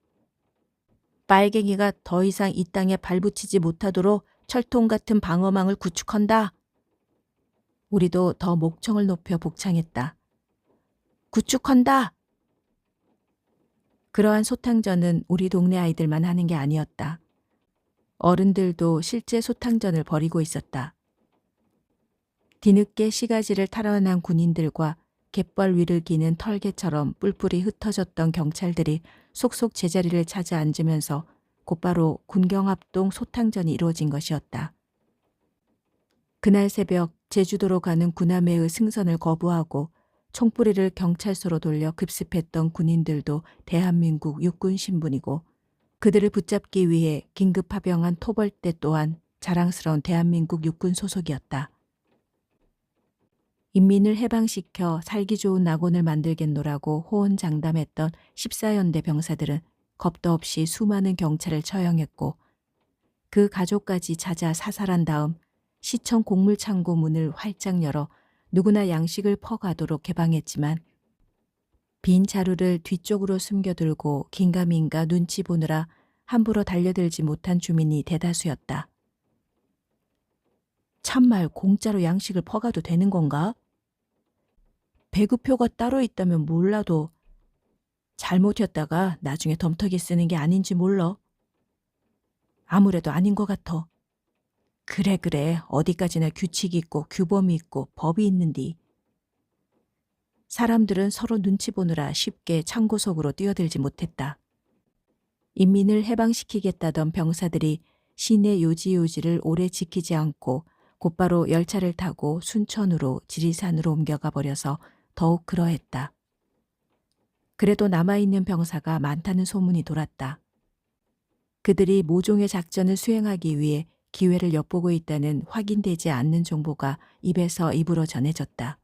빨갱이가 더 이상 이 땅에 발붙이지 못하도록 철통 같은 방어망을 구축한다. 우리도 더 목청을 높여 복창했다. 구축한다. 그러한 소탕전은 우리 동네 아이들만 하는 게 아니었다. 어른들도 실제 소탕전을 벌이고 있었다. 뒤늦게 시가지를 탈환한 군인들과 갯벌 위를 기는 털개처럼 뿔뿔이 흩어졌던 경찰들이 속속 제자리를 찾아 앉으면서 곧바로 군경합동 소탕전이 이루어진 것이었다. 그날 새벽 제주도로 가는 군함회의 승선을 거부하고 총부리를 경찰서로 돌려 급습했던 군인들도 대한민국 육군 신분이고 그들을 붙잡기 위해 긴급 파병한 토벌대 또한 자랑스러운 대한민국 육군 소속이었다. 인민을 해방시켜 살기 좋은 낙원을 만들겠노라고 호언장담했던 14연대 병사들은 겁도 없이 수많은 경찰을 처형했고 그 가족까지 찾아 사살한 다음 시청 곡물창고 문을 활짝 열어 누구나 양식을 퍼가도록 개방했지만 빈 자루를 뒤쪽으로 숨겨들고 긴가민가 눈치 보느라 함부로 달려들지 못한 주민이 대다수였다. 참말 공짜로 양식을 퍼가도 되는 건가? 배급표가 따로 있다면 몰라도 잘못했다가 나중에 덤터기 쓰는 게 아닌지 몰라. 아무래도 아닌 것 같아. 그래 어디까지나 규칙이 있고 규범이 있고 법이 있는디. 사람들은 서로 눈치 보느라 쉽게 창고 속으로 뛰어들지 못했다. 인민을 해방시키겠다던 병사들이 시내 요지요지를 오래 지키지 않고 곧바로 열차를 타고 순천으로 지리산으로 옮겨가 버려서 더욱 그러했다. 그래도 남아있는 병사가 많다는 소문이 돌았다. 그들이 모종의 작전을 수행하기 위해 기회를 엿보고 있다는 확인되지 않는 정보가 입에서 입으로 전해졌다.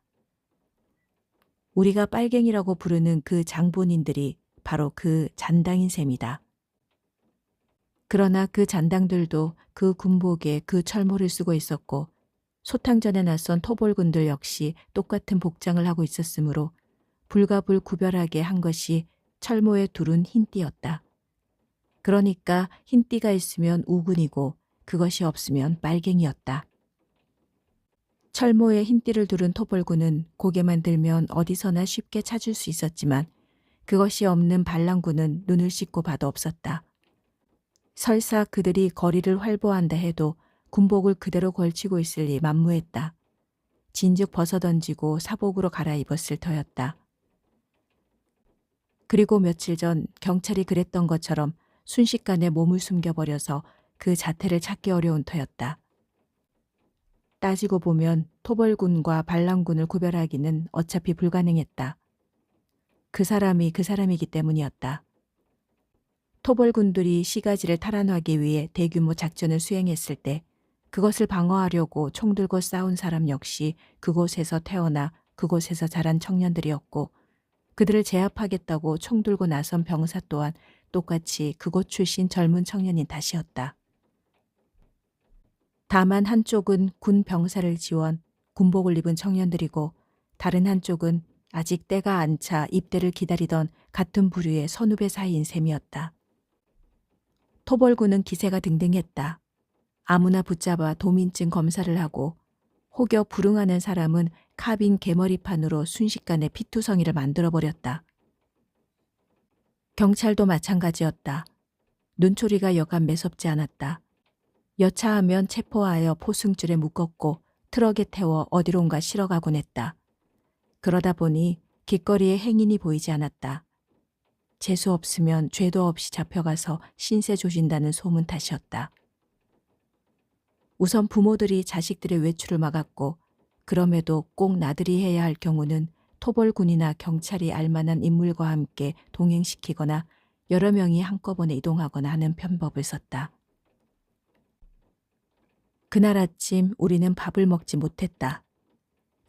우리가 빨갱이라고 부르는 그 장본인들이 바로 그 잔당인 셈이다. 그러나 그 잔당들도 그 군복에 그 철모를 쓰고 있었고 소탕전에 나선 토벌군들 역시 똑같은 복장을 하고 있었으므로 불가불 구별하게 한 것이 철모에 두른 흰띠였다. 그러니까 흰띠가 있으면 우군이고 그것이 없으면 빨갱이였다. 철모에 흰띠를 두른 토벌군은 고개만 들면 어디서나 쉽게 찾을 수 있었지만 그것이 없는 반란군은 눈을 씻고 봐도 없었다. 설사 그들이 거리를 활보한다 해도 군복을 그대로 걸치고 있을 리 만무했다. 진즉 벗어던지고 사복으로 갈아입었을 터였다. 그리고 며칠 전 경찰이 그랬던 것처럼 순식간에 몸을 숨겨버려서 그 자태를 찾기 어려운 터였다. 따지고 보면 토벌군과 반란군을 구별하기는 어차피 불가능했다. 그 사람이 그 사람이기 때문이었다. 토벌군들이 시가지를 탈환하기 위해 대규모 작전을 수행했을 때 그것을 방어하려고 총 들고 싸운 사람 역시 그곳에서 태어나 그곳에서 자란 청년들이었고 그들을 제압하겠다고 총 들고 나선 병사 또한 똑같이 그곳 출신 젊은 청년인 탓이었다. 다만 한쪽은 군 병사를 지원, 군복을 입은 청년들이고 다른 한쪽은 아직 때가 안 차 입대를 기다리던 같은 부류의 선후배 사이인 셈이었다. 토벌군은 기세가 등등했다. 아무나 붙잡아 도민증 검사를 하고 혹여 불응하는 사람은 카빈 개머리판으로 순식간에 피투성이를 만들어버렸다. 경찰도 마찬가지였다. 눈초리가 여간 매섭지 않았다. 여차하면 체포하여 포승줄에 묶었고 트럭에 태워 어디론가 실어가곤 했다. 그러다 보니 길거리에 행인이 보이지 않았다. 재수 없으면 죄도 없이 잡혀가서 신세 조진다는 소문 탓이었다. 우선 부모들이 자식들의 외출을 막았고 그럼에도 꼭 나들이 해야 할 경우는 토벌군이나 경찰이 알만한 인물과 함께 동행시키거나 여러 명이 한꺼번에 이동하거나 하는 편법을 썼다. 그날 아침 우리는 밥을 먹지 못했다.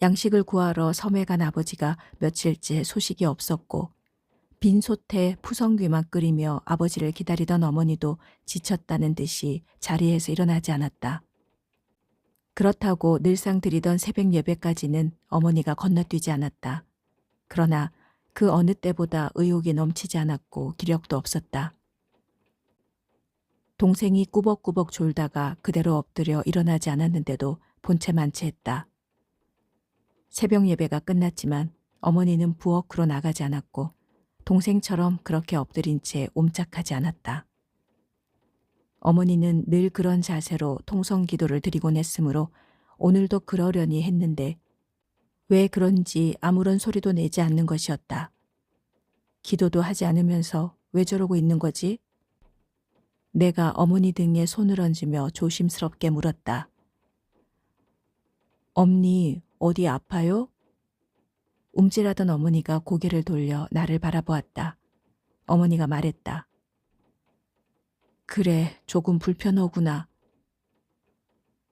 양식을 구하러 섬에 간 아버지가 며칠째 소식이 없었고 빈솥에 푸성귀만 끓이며 아버지를 기다리던 어머니도 지쳤다는 듯이 자리에서 일어나지 않았다. 그렇다고 늘상 드리던 새벽 예배까지는 어머니가 건너뛰지 않았다. 그러나 그 어느 때보다 의욕이 넘치지 않았고 기력도 없었다. 동생이 꾸벅꾸벅 졸다가 그대로 엎드려 일어나지 않았는데도 본체 만체했다. 새벽 예배가 끝났지만 어머니는 부엌으로 나가지 않았고 동생처럼 그렇게 엎드린 채 옴짝하지 않았다. 어머니는 늘 그런 자세로 통성기도를 드리곤 했으므로 오늘도 그러려니 했는데 왜 그런지 아무런 소리도 내지 않는 것이었다. 기도도 하지 않으면서 왜 저러고 있는 거지? 내가 어머니 등에 손을 얹으며 조심스럽게 물었다. 엄니, 어디 아파요? 움찔하던 어머니가 고개를 돌려 나를 바라보았다. 어머니가 말했다. 그래, 조금 불편하구나.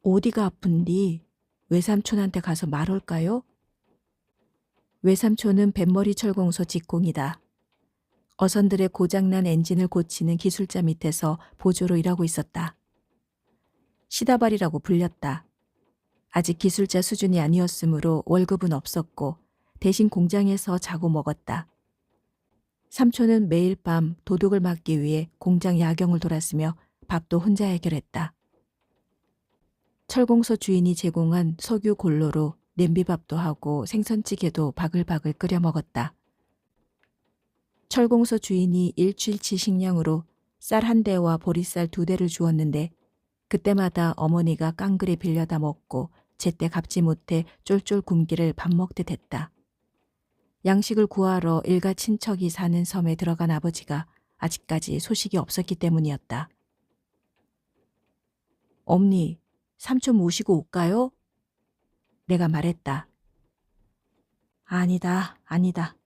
어디가 아픈디? 외삼촌한테 가서 말할까요? 외삼촌은 뱃머리 철공소 직공이다. 어선들의 고장난 엔진을 고치는 기술자 밑에서 보조로 일하고 있었다. 시다발이라고 불렸다. 아직 기술자 수준이 아니었으므로 월급은 없었고 대신 공장에서 자고 먹었다. 삼촌은 매일 밤 도둑을 막기 위해 공장 야경을 돌았으며 밥도 혼자 해결했다. 철공소 주인이 제공한 석유 골로로 냄비밥도 하고 생선찌개도 바글바글 끓여 먹었다. 철공소 주인이 일주일치 식량으로 쌀 1대와 보리쌀 2대를 주었는데 그때마다 어머니가 깡그리 빌려다 먹고 제때 갚지 못해 쫄쫄 굶기를 밥 먹듯 했다. 양식을 구하러 일가 친척이 사는 섬에 들어간 아버지가 아직까지 소식이 없었기 때문이었다. 엄니, 삼촌 모시고 올까요? 내가 말했다. 아니다, 아니다.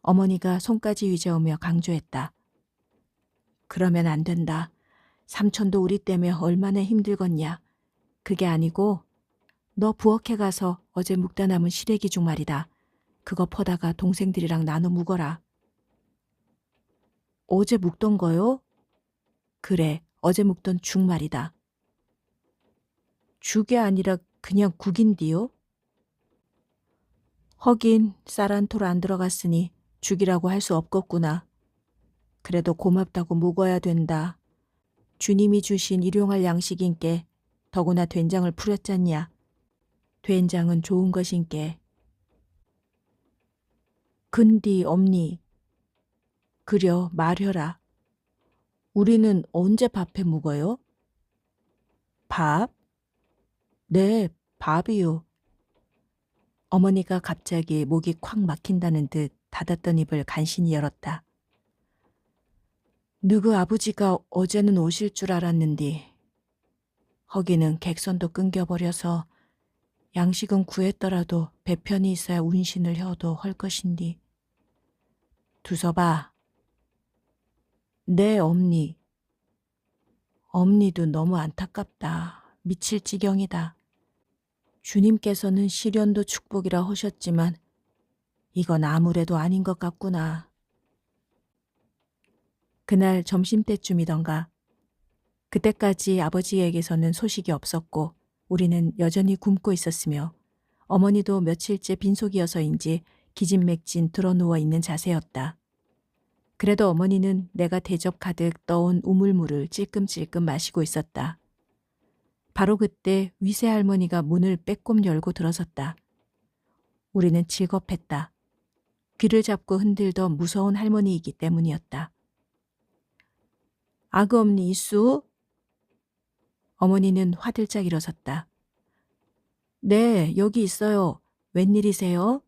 어머니가 손까지 위저으며 강조했다. 그러면 안 된다. 삼촌도 우리 때문에 얼마나 힘들겠냐. 그게 아니고 너 부엌에 가서 어제 묵다 남은 시래기죽 말이다. 그거 퍼다가 동생들이랑 나눠 묵어라. 어제 묵던 거요? 그래, 어제 묵던 죽 말이다. 죽이 아니라 그냥 국인디요? 허긴 쌀 한 톨 안 들어갔으니 죽이라고 할 수 없겠구나. 그래도 고맙다고 묵어야 된다. 주님이 주신 일용할 양식인께 더구나 된장을 풀었잖냐. 된장은 좋은 것인께. 근디 엄니. 그려 말혀라. 우리는 언제 밥해 묵어요? 밥? 네, 밥이요. 어머니가 갑자기 목이 콱 막힌다는 듯 닫았던 입을 간신히 열었다. 너그 아버지가 어제는 오실 줄 알았는디. 허기는 객선도 끊겨버려서 양식은 구했더라도 배편이 있어야 운신을 혀도 헐 것인디. 두서봐. 네, 엄니. 엄니도 너무 안타깝다. 미칠 지경이다. 주님께서는 시련도 축복이라 하셨지만 이건 아무래도 아닌 것 같구나. 그날 점심때쯤이던가. 그때까지 아버지에게서는 소식이 없었고 우리는 여전히 굶고 있었으며 어머니도 며칠째 빈속이어서인지 기진맥진 드러누워 있는 자세였다. 그래도 어머니는 내가 대접 가득 떠온 우물물을 찔끔찔끔 마시고 있었다. 바로 그때 위세 할머니가 문을 빼꼼 열고 들어섰다. 우리는 질겁했다. 귀를 잡고 흔들던 무서운 할머니이기 때문이었다. 아그엄니 있수? 어머니는 화들짝 일어섰다. 네, 여기 있어요. 웬일이세요?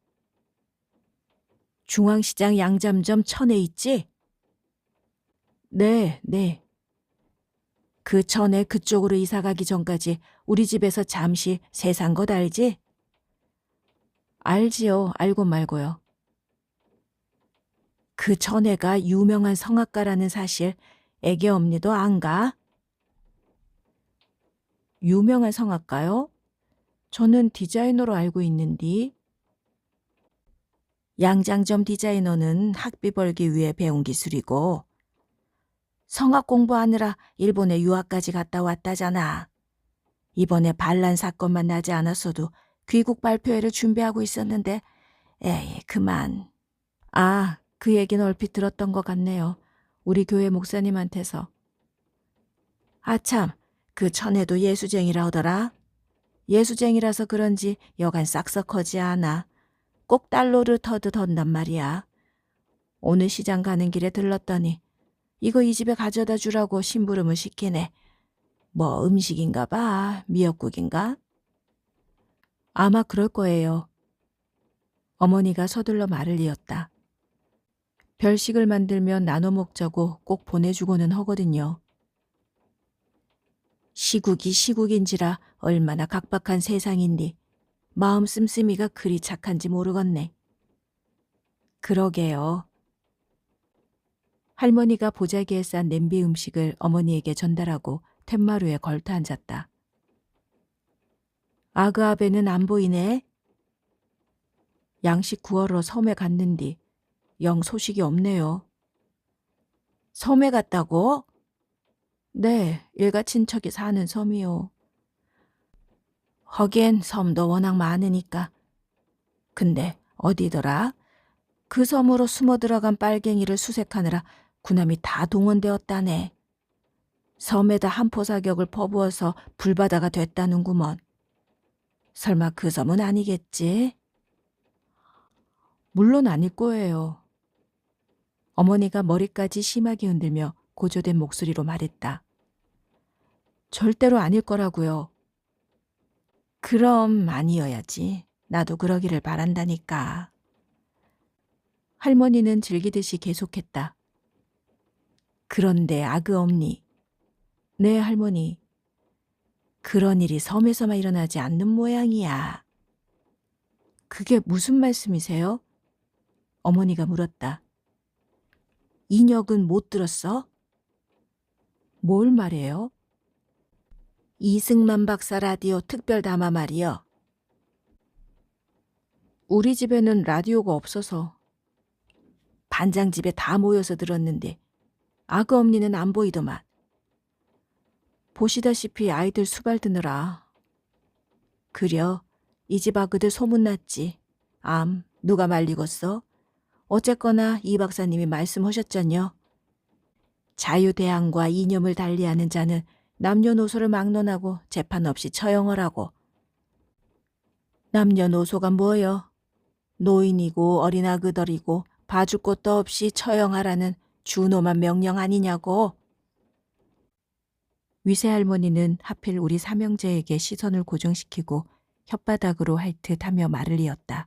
중앙시장 양잠점 천에 있지? 네, 네. 그 천에 그쪽으로 이사가기 전까지 우리 집에서 잠시 새 산 것 알지? 알지요, 알고 말고요. 그 천에가 유명한 성악가라는 사실 애기 엄니도 안 가? 유명한 성악가요? 저는 디자이너로 알고 있는디. 양장점 디자이너는 학비 벌기 위해 배운 기술이고 성악 공부하느라 일본에 유학까지 갔다 왔다잖아. 이번에 반란 사건만 나지 않았어도 귀국 발표회를 준비하고 있었는데 에이 그만. 아, 그 얘기는 얼핏 들었던 것 같네요. 우리 교회 목사님한테서. 아참, 그 천에도 예수쟁이라 하더라. 예수쟁이라서 그런지 여간 싹싹하지 않아. 꼭 달러를 터득한단 말이야. 오늘 시장 가는 길에 들렀더니 이거 이 집에 가져다 주라고 심부름을 시키네. 뭐 음식인가 봐. 미역국인가? 아마 그럴 거예요. 어머니가 서둘러 말을 이었다. 별식을 만들면 나눠 먹자고 꼭 보내주고는 하거든요. 시국이 시국인지라 얼마나 각박한 세상인디 마음 씀씀이가 그리 착한지 모르겠네. 그러게요. 할머니가 보자기에 싼 냄비 음식을 어머니에게 전달하고 툇마루에 걸터 앉았다. 아그아베는 안 보이네. 양식 구하러 섬에 갔는디 영 소식이 없네요. 섬에 갔다고? 네, 일가 친척이 사는 섬이요. 허기엔 섬도 워낙 많으니까. 근데 어디더라? 그 섬으로 숨어 들어간 빨갱이를 수색하느라 군함이 다 동원되었다네. 섬에다 한포 사격을 퍼부어서 불바다가 됐다는구먼. 설마 그 섬은 아니겠지? 물론 아닐 거예요. 어머니가 머리까지 심하게 흔들며 고조된 목소리로 말했다. 절대로 아닐 거라고요. 그럼 아니어야지. 나도 그러기를 바란다니까. 할머니는 즐기듯이 계속했다. 그런데 아그 없니? 네, 할머니. 그런 일이 섬에서만 일어나지 않는 모양이야. 그게 무슨 말씀이세요? 어머니가 물었다. 인혁은 못 들었어? 뭘 말해요? 이승만 박사 라디오 특별 담화 말이요. 우리 집에는 라디오가 없어서 반장 집에 다 모여서 들었는데 아그 엄니는 안 보이더만. 보시다시피 아이들 수발 드느라. 그려, 이 집 아그들 소문났지. 누가 말리겠어? 어쨌거나 이 박사님이 말씀하셨잖요. 자유대항과 이념을 달리하는 자는 남녀노소를 막론하고 재판 없이 처형하라고. 남녀노소가 뭐여? 노인이고 어린아그들이고 봐줄 것도 없이 처형하라는 준엄한 명령 아니냐고. 위세 할머니는 하필 우리 삼형제에게 시선을 고정시키고 혓바닥으로 할 듯 하며 말을 이었다.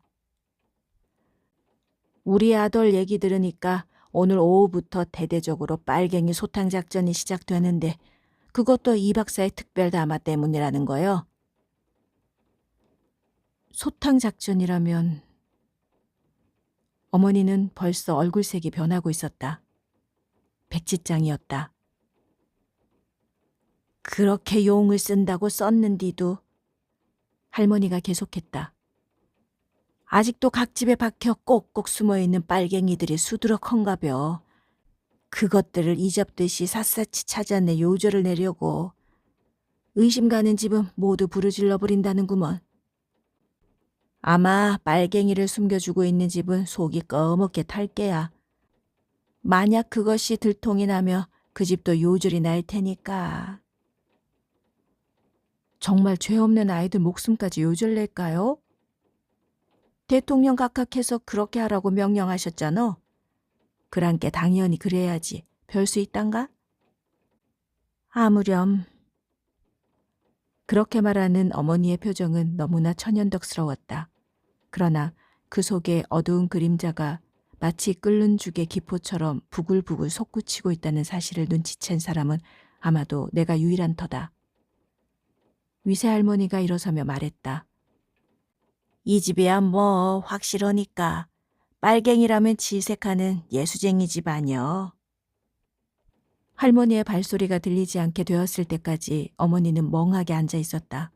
우리 아들 얘기 들으니까 오늘 오후부터 대대적으로 빨갱이 소탕 작전이 시작되는데 그것도 이 박사의 특별 담화 때문이라는 거요. 소탕 작전이라면 어머니는 벌써 얼굴색이 변하고 있었다. 백지장이었다. 그렇게 용을 쓴다고 썼는디도 할머니가 계속했다. 아직도 각 집에 박혀 꼭꼭 숨어있는 빨갱이들이 수두룩한가벼. 그것들을 잊었듯이 샅샅이 찾아내 요절을 내려고. 의심 가는 집은 모두 부르질러 버린다는구먼. 아마 빨갱이를 숨겨주고 있는 집은 속이 꺼멓게 탈 게야. 만약 그것이 들통이 나며 그 집도 요절이 날 테니까. 정말 죄 없는 아이들 목숨까지 요절 낼까요? 대통령 각하께서 그렇게 하라고 명령하셨잖아. 그란께 당연히 그래야지. 별 수 있단가? 아무렴. 그렇게 말하는 어머니의 표정은 너무나 천연덕스러웠다. 그러나 그 속에 어두운 그림자가 마치 끓는 죽의 기포처럼 부글부글 솟구치고 있다는 사실을 눈치챈 사람은 아마도 내가 유일한 터다. 위세 할머니가 일어서며 말했다. 이 집이야 뭐 확실하니까. 빨갱이라면 질색하는 예수쟁이 집 아니여. 할머니의 발소리가 들리지 않게 되었을 때까지 어머니는 멍하게 앉아 있었다.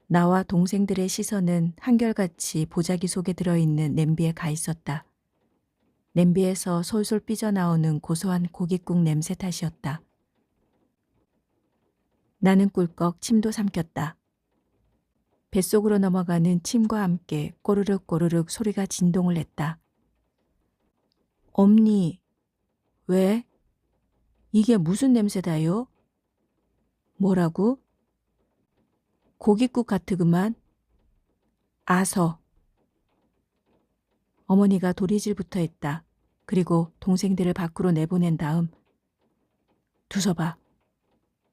나와 동생들의 시선은 한결같이 보자기 속에 들어있는 냄비에 가 있었다. 냄비에서 솔솔 삐져나오는 고소한 고깃국 냄새 탓이었다. 나는 꿀꺽 침도 삼켰다. 뱃속으로 넘어가는 침과 함께 꼬르륵 꼬르륵 소리가 진동을 했다. 엄니, 왜? 이게 무슨 냄새다요? 뭐라고? 고깃국 같으구만. 아서. 어머니가 도리질부터 했다. 그리고 동생들을 밖으로 내보낸 다음 두서봐.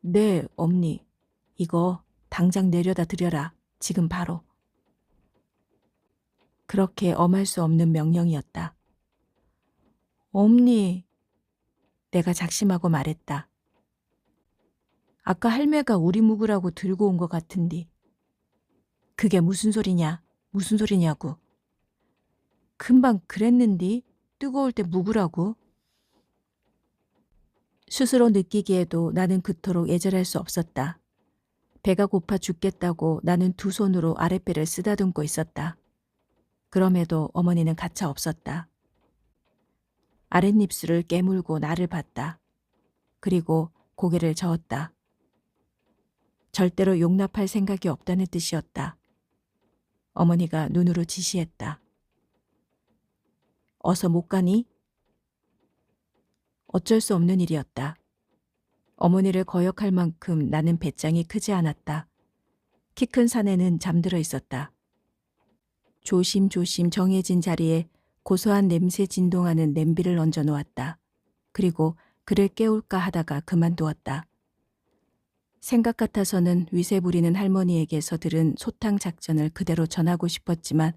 네, 엄니. 이거 당장 내려다 드려라. 지금 바로. 그렇게 엄할 수 없는 명령이었다. 엄니. 내가 작심하고 말했다. 아까 할매가 우리 묵으라고 들고 온 것 같은디. 그게 무슨 소리냐? 무슨 소리냐고. 금방 그랬는디. 뜨거울 때 묵으라고. 스스로 느끼기에도 나는 그토록 애절할 수 없었다. 배가 고파 죽겠다고 나는 두 손으로 아랫배를 쓰다듬고 있었다. 그럼에도 어머니는 가차 없었다. 아랫입술을 깨물고 나를 봤다. 그리고 고개를 저었다. 절대로 용납할 생각이 없다는 뜻이었다. 어머니가 눈으로 지시했다. 어서 못 가니? 어쩔 수 없는 일이었다. 어머니를 거역할 만큼 나는 배짱이 크지 않았다. 키 큰 사내는 잠들어 있었다. 조심조심 정해진 자리에 고소한 냄새 진동하는 냄비를 얹어 놓았다. 그리고 그를 깨울까 하다가 그만두었다. 생각 같아서는 위세 부리는 할머니에게서 들은 소탕 작전을 그대로 전하고 싶었지만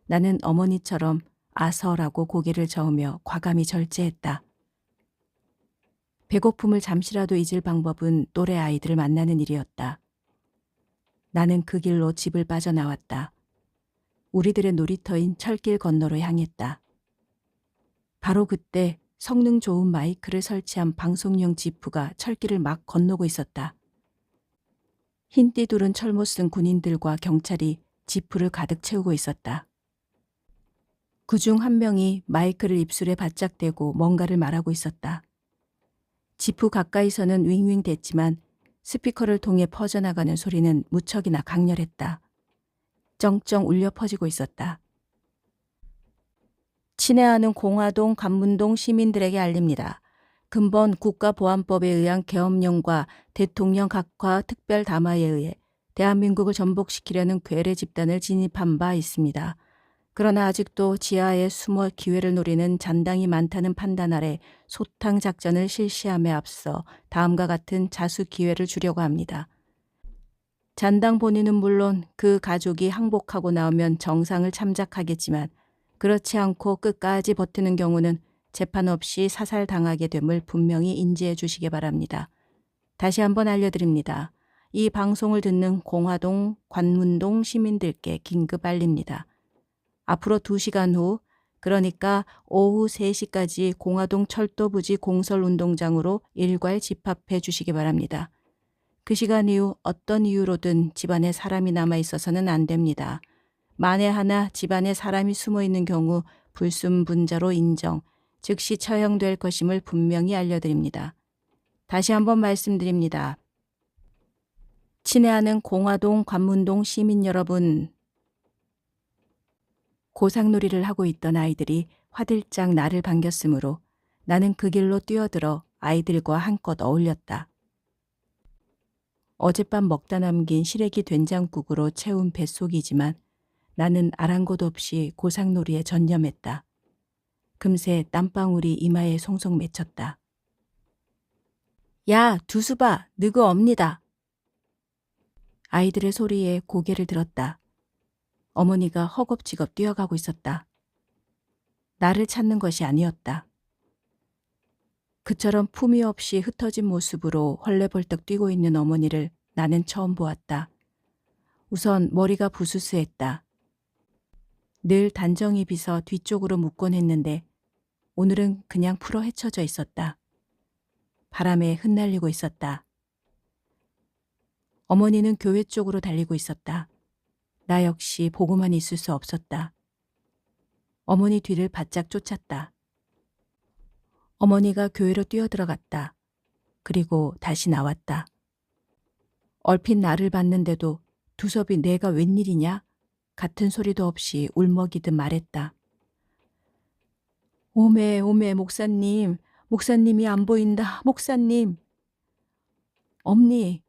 나는 어머니처럼 아서라고 고개를 저으며 과감히 절제했다. 배고픔을 잠시라도 잊을 방법은 또래 아이들을 만나는 일이었다. 나는 그 길로 집을 빠져나왔다. 우리들의 놀이터인 철길 건너로 향했다. 바로 그때 성능 좋은 마이크를 설치한 방송용 지프가 철길을 막 건너고 있었다. 흰띠 두른 철모 쓴 군인들과 경찰이 지프를 가득 채우고 있었다. 그중 한 명이 마이크를 입술에 바짝 대고 뭔가를 말하고 있었다. 지프 가까이서는 윙윙 됐지만 스피커를 통해 퍼져나가는 소리는 무척이나 강렬했다. 쩡쩡 울려 퍼지고 있었다. 친애하는 공화동 관문동 시민들에게 알립니다. 근본 국가보안법에 의한 계엄령과 대통령 각하 특별 담화에 의해 대한민국을 전복시키려는 괴뢰 집단을 진입한 바 있습니다. 그러나 아직도 지하에 숨어 기회를 노리는 잔당이 많다는 판단 아래 소탕 작전을 실시함에 앞서 다음과 같은 자수 기회를 주려고 합니다. 잔당 본인은 물론 그 가족이 항복하고 나오면 정상을 참작하겠지만 그렇지 않고 끝까지 버티는 경우는 재판 없이 사살당하게 됨을 분명히 인지해 주시기 바랍니다. 다시 한번 알려드립니다. 이 방송을 듣는 공화동, 관문동 시민들께 긴급 알립니다. 앞으로 2시간 후, 그러니까 오후 3시까지 공화동 철도부지 공설운동장으로 일괄 집합해 주시기 바랍니다. 그 시간 이후 어떤 이유로든 집안에 사람이 남아 있어서는 안 됩니다. 만에 하나 집안에 사람이 숨어 있는 경우 불순분자로 인정, 즉시 처형될 것임을 분명히 알려드립니다. 다시 한번 말씀드립니다. 친애하는 공화동 관문동 시민 여러분, 고상놀이를 하고 있던 아이들이 화들짝 나를 반겼으므로 나는 그 길로 뛰어들어 아이들과 한껏 어울렸다. 어젯밤 먹다 남긴 시래기 된장국으로 채운 뱃속이지만 나는 아랑곳 없이 고상놀이에 전념했다. 금세 땀방울이 이마에 송송 맺혔다. 야, 두수바, 느그 업니다. 아이들의 소리에 고개를 들었다. 어머니가 허겁지겁 뛰어가고 있었다. 나를 찾는 것이 아니었다. 그처럼 품위 없이 흩어진 모습으로 헐레벌떡 뛰고 있는 어머니를 나는 처음 보았다. 우선 머리가 부스스했다. 늘 단정히 빗어 뒤쪽으로 묶곤 했는데 오늘은 그냥 풀어 헤쳐져 있었다. 바람에 흩날리고 있었다. 어머니는 교회 쪽으로 달리고 있었다. 나 역시 보고만 있을 수 없었다. 어머니 뒤를 바짝 쫓았다. 어머니가 교회로 뛰어들어갔다. 그리고 다시 나왔다. 얼핏 나를 봤는데도 두섭이 내가 웬일이냐? 같은 소리도 없이 울먹이듯 말했다. 오메 오메 목사님, 목사님이 안 보인다. 목사님. 엄니,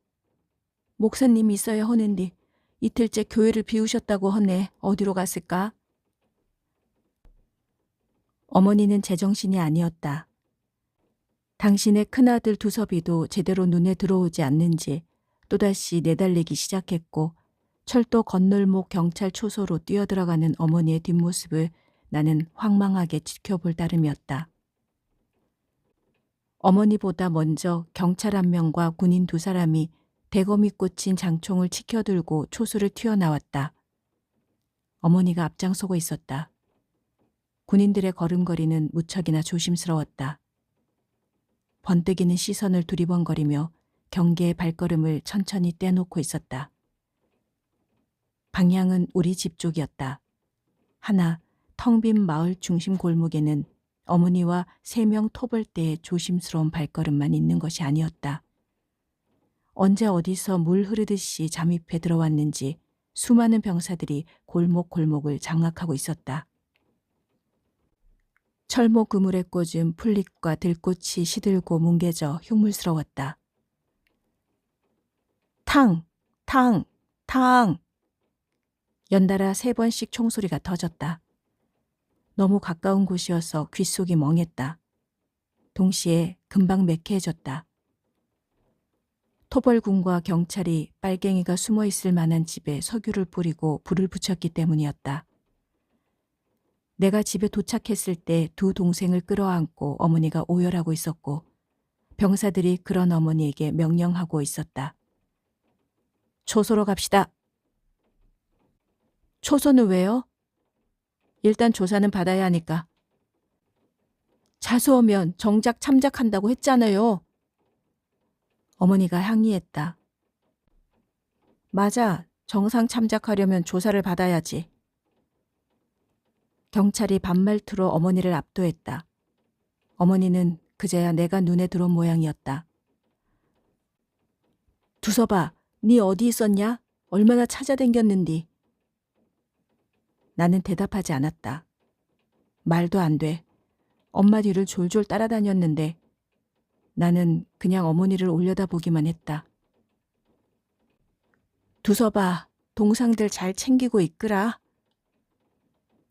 목사님이 있어야 허는디 이틀째 교회를 비우셨다고 허네. 어디로 갔을까? 어머니는 제정신이 아니었다. 당신의 큰아들 두섭이도 제대로 눈에 들어오지 않는지 또다시 내달리기 시작했고 철도 건널목 경찰 초소로 뛰어들어가는 어머니의 뒷모습을 나는 황망하게 지켜볼 따름이었다. 어머니보다 먼저 경찰 1명과 군인 2사람이 대검이 꽂힌 장총을 치켜들고 초소를 튀어나왔다. 어머니가 앞장서고 있었다. 군인들의 걸음걸이는 무척이나 조심스러웠다. 번뜩이는 시선을 두리번거리며 경계의 발걸음을 천천히 떼놓고 있었다. 방향은 우리 집 쪽이었다. 하나 텅 빈 마을 중심 골목에는 어머니와 3명 토벌대의 조심스러운 발걸음만 있는 것이 아니었다. 언제 어디서 물 흐르듯이 잠입해 들어왔는지 수많은 병사들이 골목골목을 장악하고 있었다. 철모 그물에 꽂은 풀잎과 들꽃이 시들고 뭉개져 흉물스러웠다. 탕! 탕! 탕! 연달아 3번씩 총소리가 터졌다. 너무 가까운 곳이어서 귓속이 멍했다. 동시에 금방 매캐해졌다. 토벌군과 경찰이 빨갱이가 숨어있을 만한 집에 석유를 뿌리고 불을 붙였기 때문이었다. 내가 집에 도착했을 때 2 동생을 끌어안고 어머니가 오열하고 있었고 병사들이 그런 어머니에게 명령하고 있었다. 초소로 갑시다. 초소는 왜요? 일단 조사는 받아야 하니까. 자수하면 정작 참작한다고 했잖아요. 어머니가 항의했다. 맞아. 정상 참작하려면 조사를 받아야지. 경찰이 반말투로 어머니를 압도했다. 어머니는 그제야 내가 눈에 들어온 모양이었다. 두서봐, 네 어디 있었냐? 얼마나 찾아댕겼는디. 나는 대답하지 않았다. 말도 안 돼. 엄마 뒤를 졸졸 따라다녔는데 나는 그냥 어머니를 올려다보기만 했다. 두서봐, 동상들 잘 챙기고 있으라.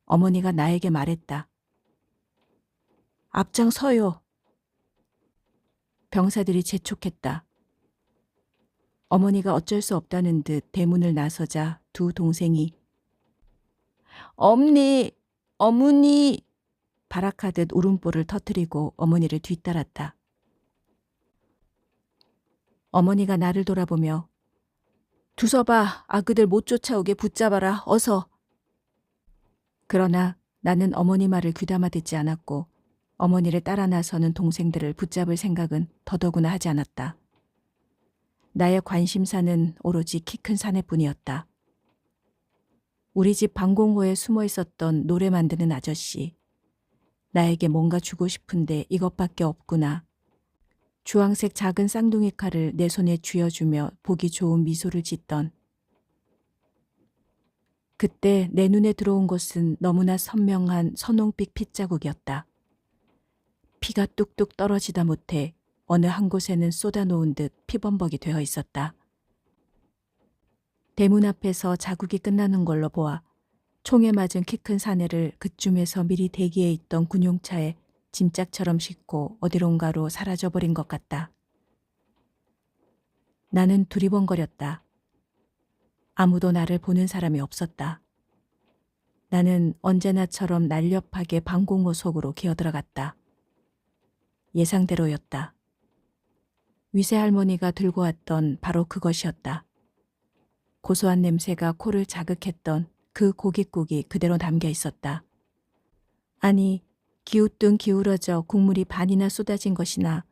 어머니가 나에게 말했다. 앞장서요. 병사들이 재촉했다. 어머니가 어쩔 수 없다는 듯 대문을 나서자 2 동생이 엄니, 어머니 발악하듯 울음보를 터뜨리고 어머니를 뒤따랐다. 어머니가 나를 돌아보며 두서봐, 아그들 못 쫓아오게 붙잡아라, 어서. 그러나 나는 어머니 말을 귀담아 듣지 않았고 어머니를 따라 나서는 동생들을 붙잡을 생각은 더더구나 하지 않았다. 나의 관심사는 오로지 키 큰 사내뿐이었다. 우리 집 방공호에 숨어 있었던 노래 만드는 아저씨. 나에게 뭔가 주고 싶은데 이것밖에 없구나. 주황색 작은 쌍둥이 칼을 내 손에 쥐어주며 보기 좋은 미소를 짓던. 그때 내 눈에 들어온 것은 너무나 선명한 선홍빛 핏자국이었다. 피가 뚝뚝 떨어지다 못해 어느 한 곳에는 쏟아놓은 듯 피범벅이 되어 있었다. 대문 앞에서 자국이 끝나는 걸로 보아 총에 맞은 키 큰 사내를 그쯤에서 미리 대기해 있던 군용차에 짐짝처럼 싣고 어디론가로 사라져버린 것 같다. 나는 두리번거렸다. 아무도 나를 보는 사람이 없었다. 나는 언제나처럼 날렵하게 방공호 속으로 기어들어갔다. 예상대로였다. 위세 할머니가 들고 왔던 바로 그것이었다. 고소한 냄새가 코를 자극했던 그 고깃국이 그대로 담겨 있었다. 아니, 기우뚱 기울어져 국물이 반이나 쏟아진 것이나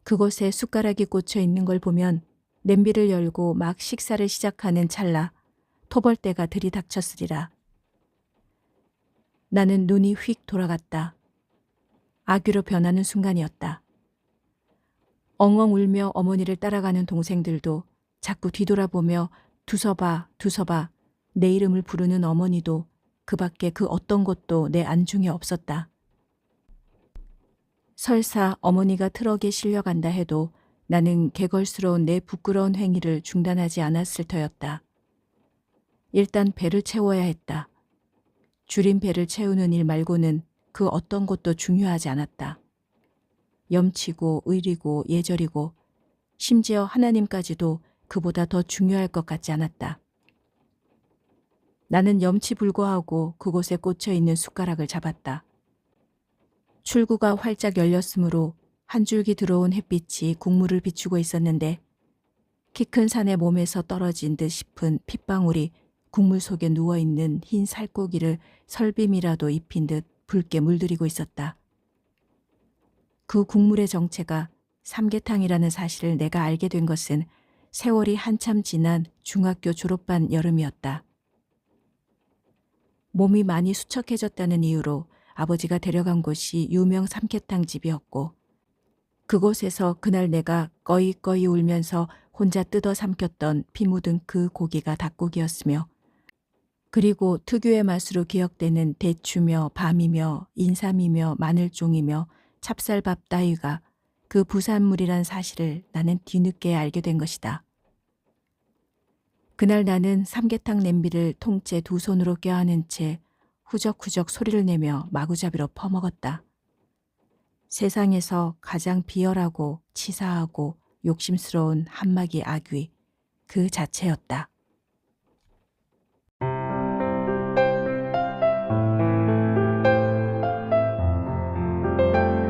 그곳에 숟가락이 꽂혀 있는 걸 보면 냄비를 열고 막 식사를 시작하는 찰나 토벌대가 들이닥쳤으리라. 나는 눈이 휙 돌아갔다. 아귀로 변하는 순간이었다. 엉엉 울며 어머니를 따라가는 동생들도 자꾸 뒤돌아보며 두서봐, 두서봐 내 이름을 부르는 어머니도 그 밖에 그 어떤 것도 내 안중에 없었다. 설사 어머니가 트럭에 실려간다 해도 나는 개걸스러운 내 부끄러운 행위를 중단하지 않았을 터였다. 일단 배를 채워야 했다. 줄인 배를 채우는 일 말고는 그 어떤 것도 중요하지 않았다. 염치고 의리고 예절이고 심지어 하나님까지도 그보다 더 중요할 것 같지 않았다. 나는 염치불고하고 그곳에 꽂혀 있는 숟가락을 잡았다. 출구가 활짝 열렸으므로 한 줄기 들어온 햇빛이 국물을 비추고 있었는데 키 큰 산의 몸에서 떨어진 듯 싶은 핏방울이 국물 속에 누워있는 흰 살코기를 설빔이라도 입힌 듯 붉게 물들이고 있었다. 그 국물의 정체가 삼계탕이라는 사실을 내가 알게 된 것은 세월이 한참 지난 중학교 졸업반 여름이었다. 몸이 많이 수척해졌다는 이유로 아버지가 데려간 곳이 유명 삼계탕 집이었고 그곳에서 그날 내가 꺼이꺼이 울면서 혼자 뜯어 삼켰던 피 묻은 그 고기가 닭고기였으며 그리고 특유의 맛으로 기억되는 대추며 밤이며 인삼이며 마늘종이며 찹쌀밥 따위가 그 부산물이란 사실을 나는 뒤늦게 알게 된 것이다. 그날 나는 삼계탕 냄비를 통째 두 손으로 껴안은 채 후적후적 소리를 내며 마구잡이로 퍼먹었다. 세상에서 가장 비열하고 치사하고 욕심스러운 한마기 악귀 그 자체였다.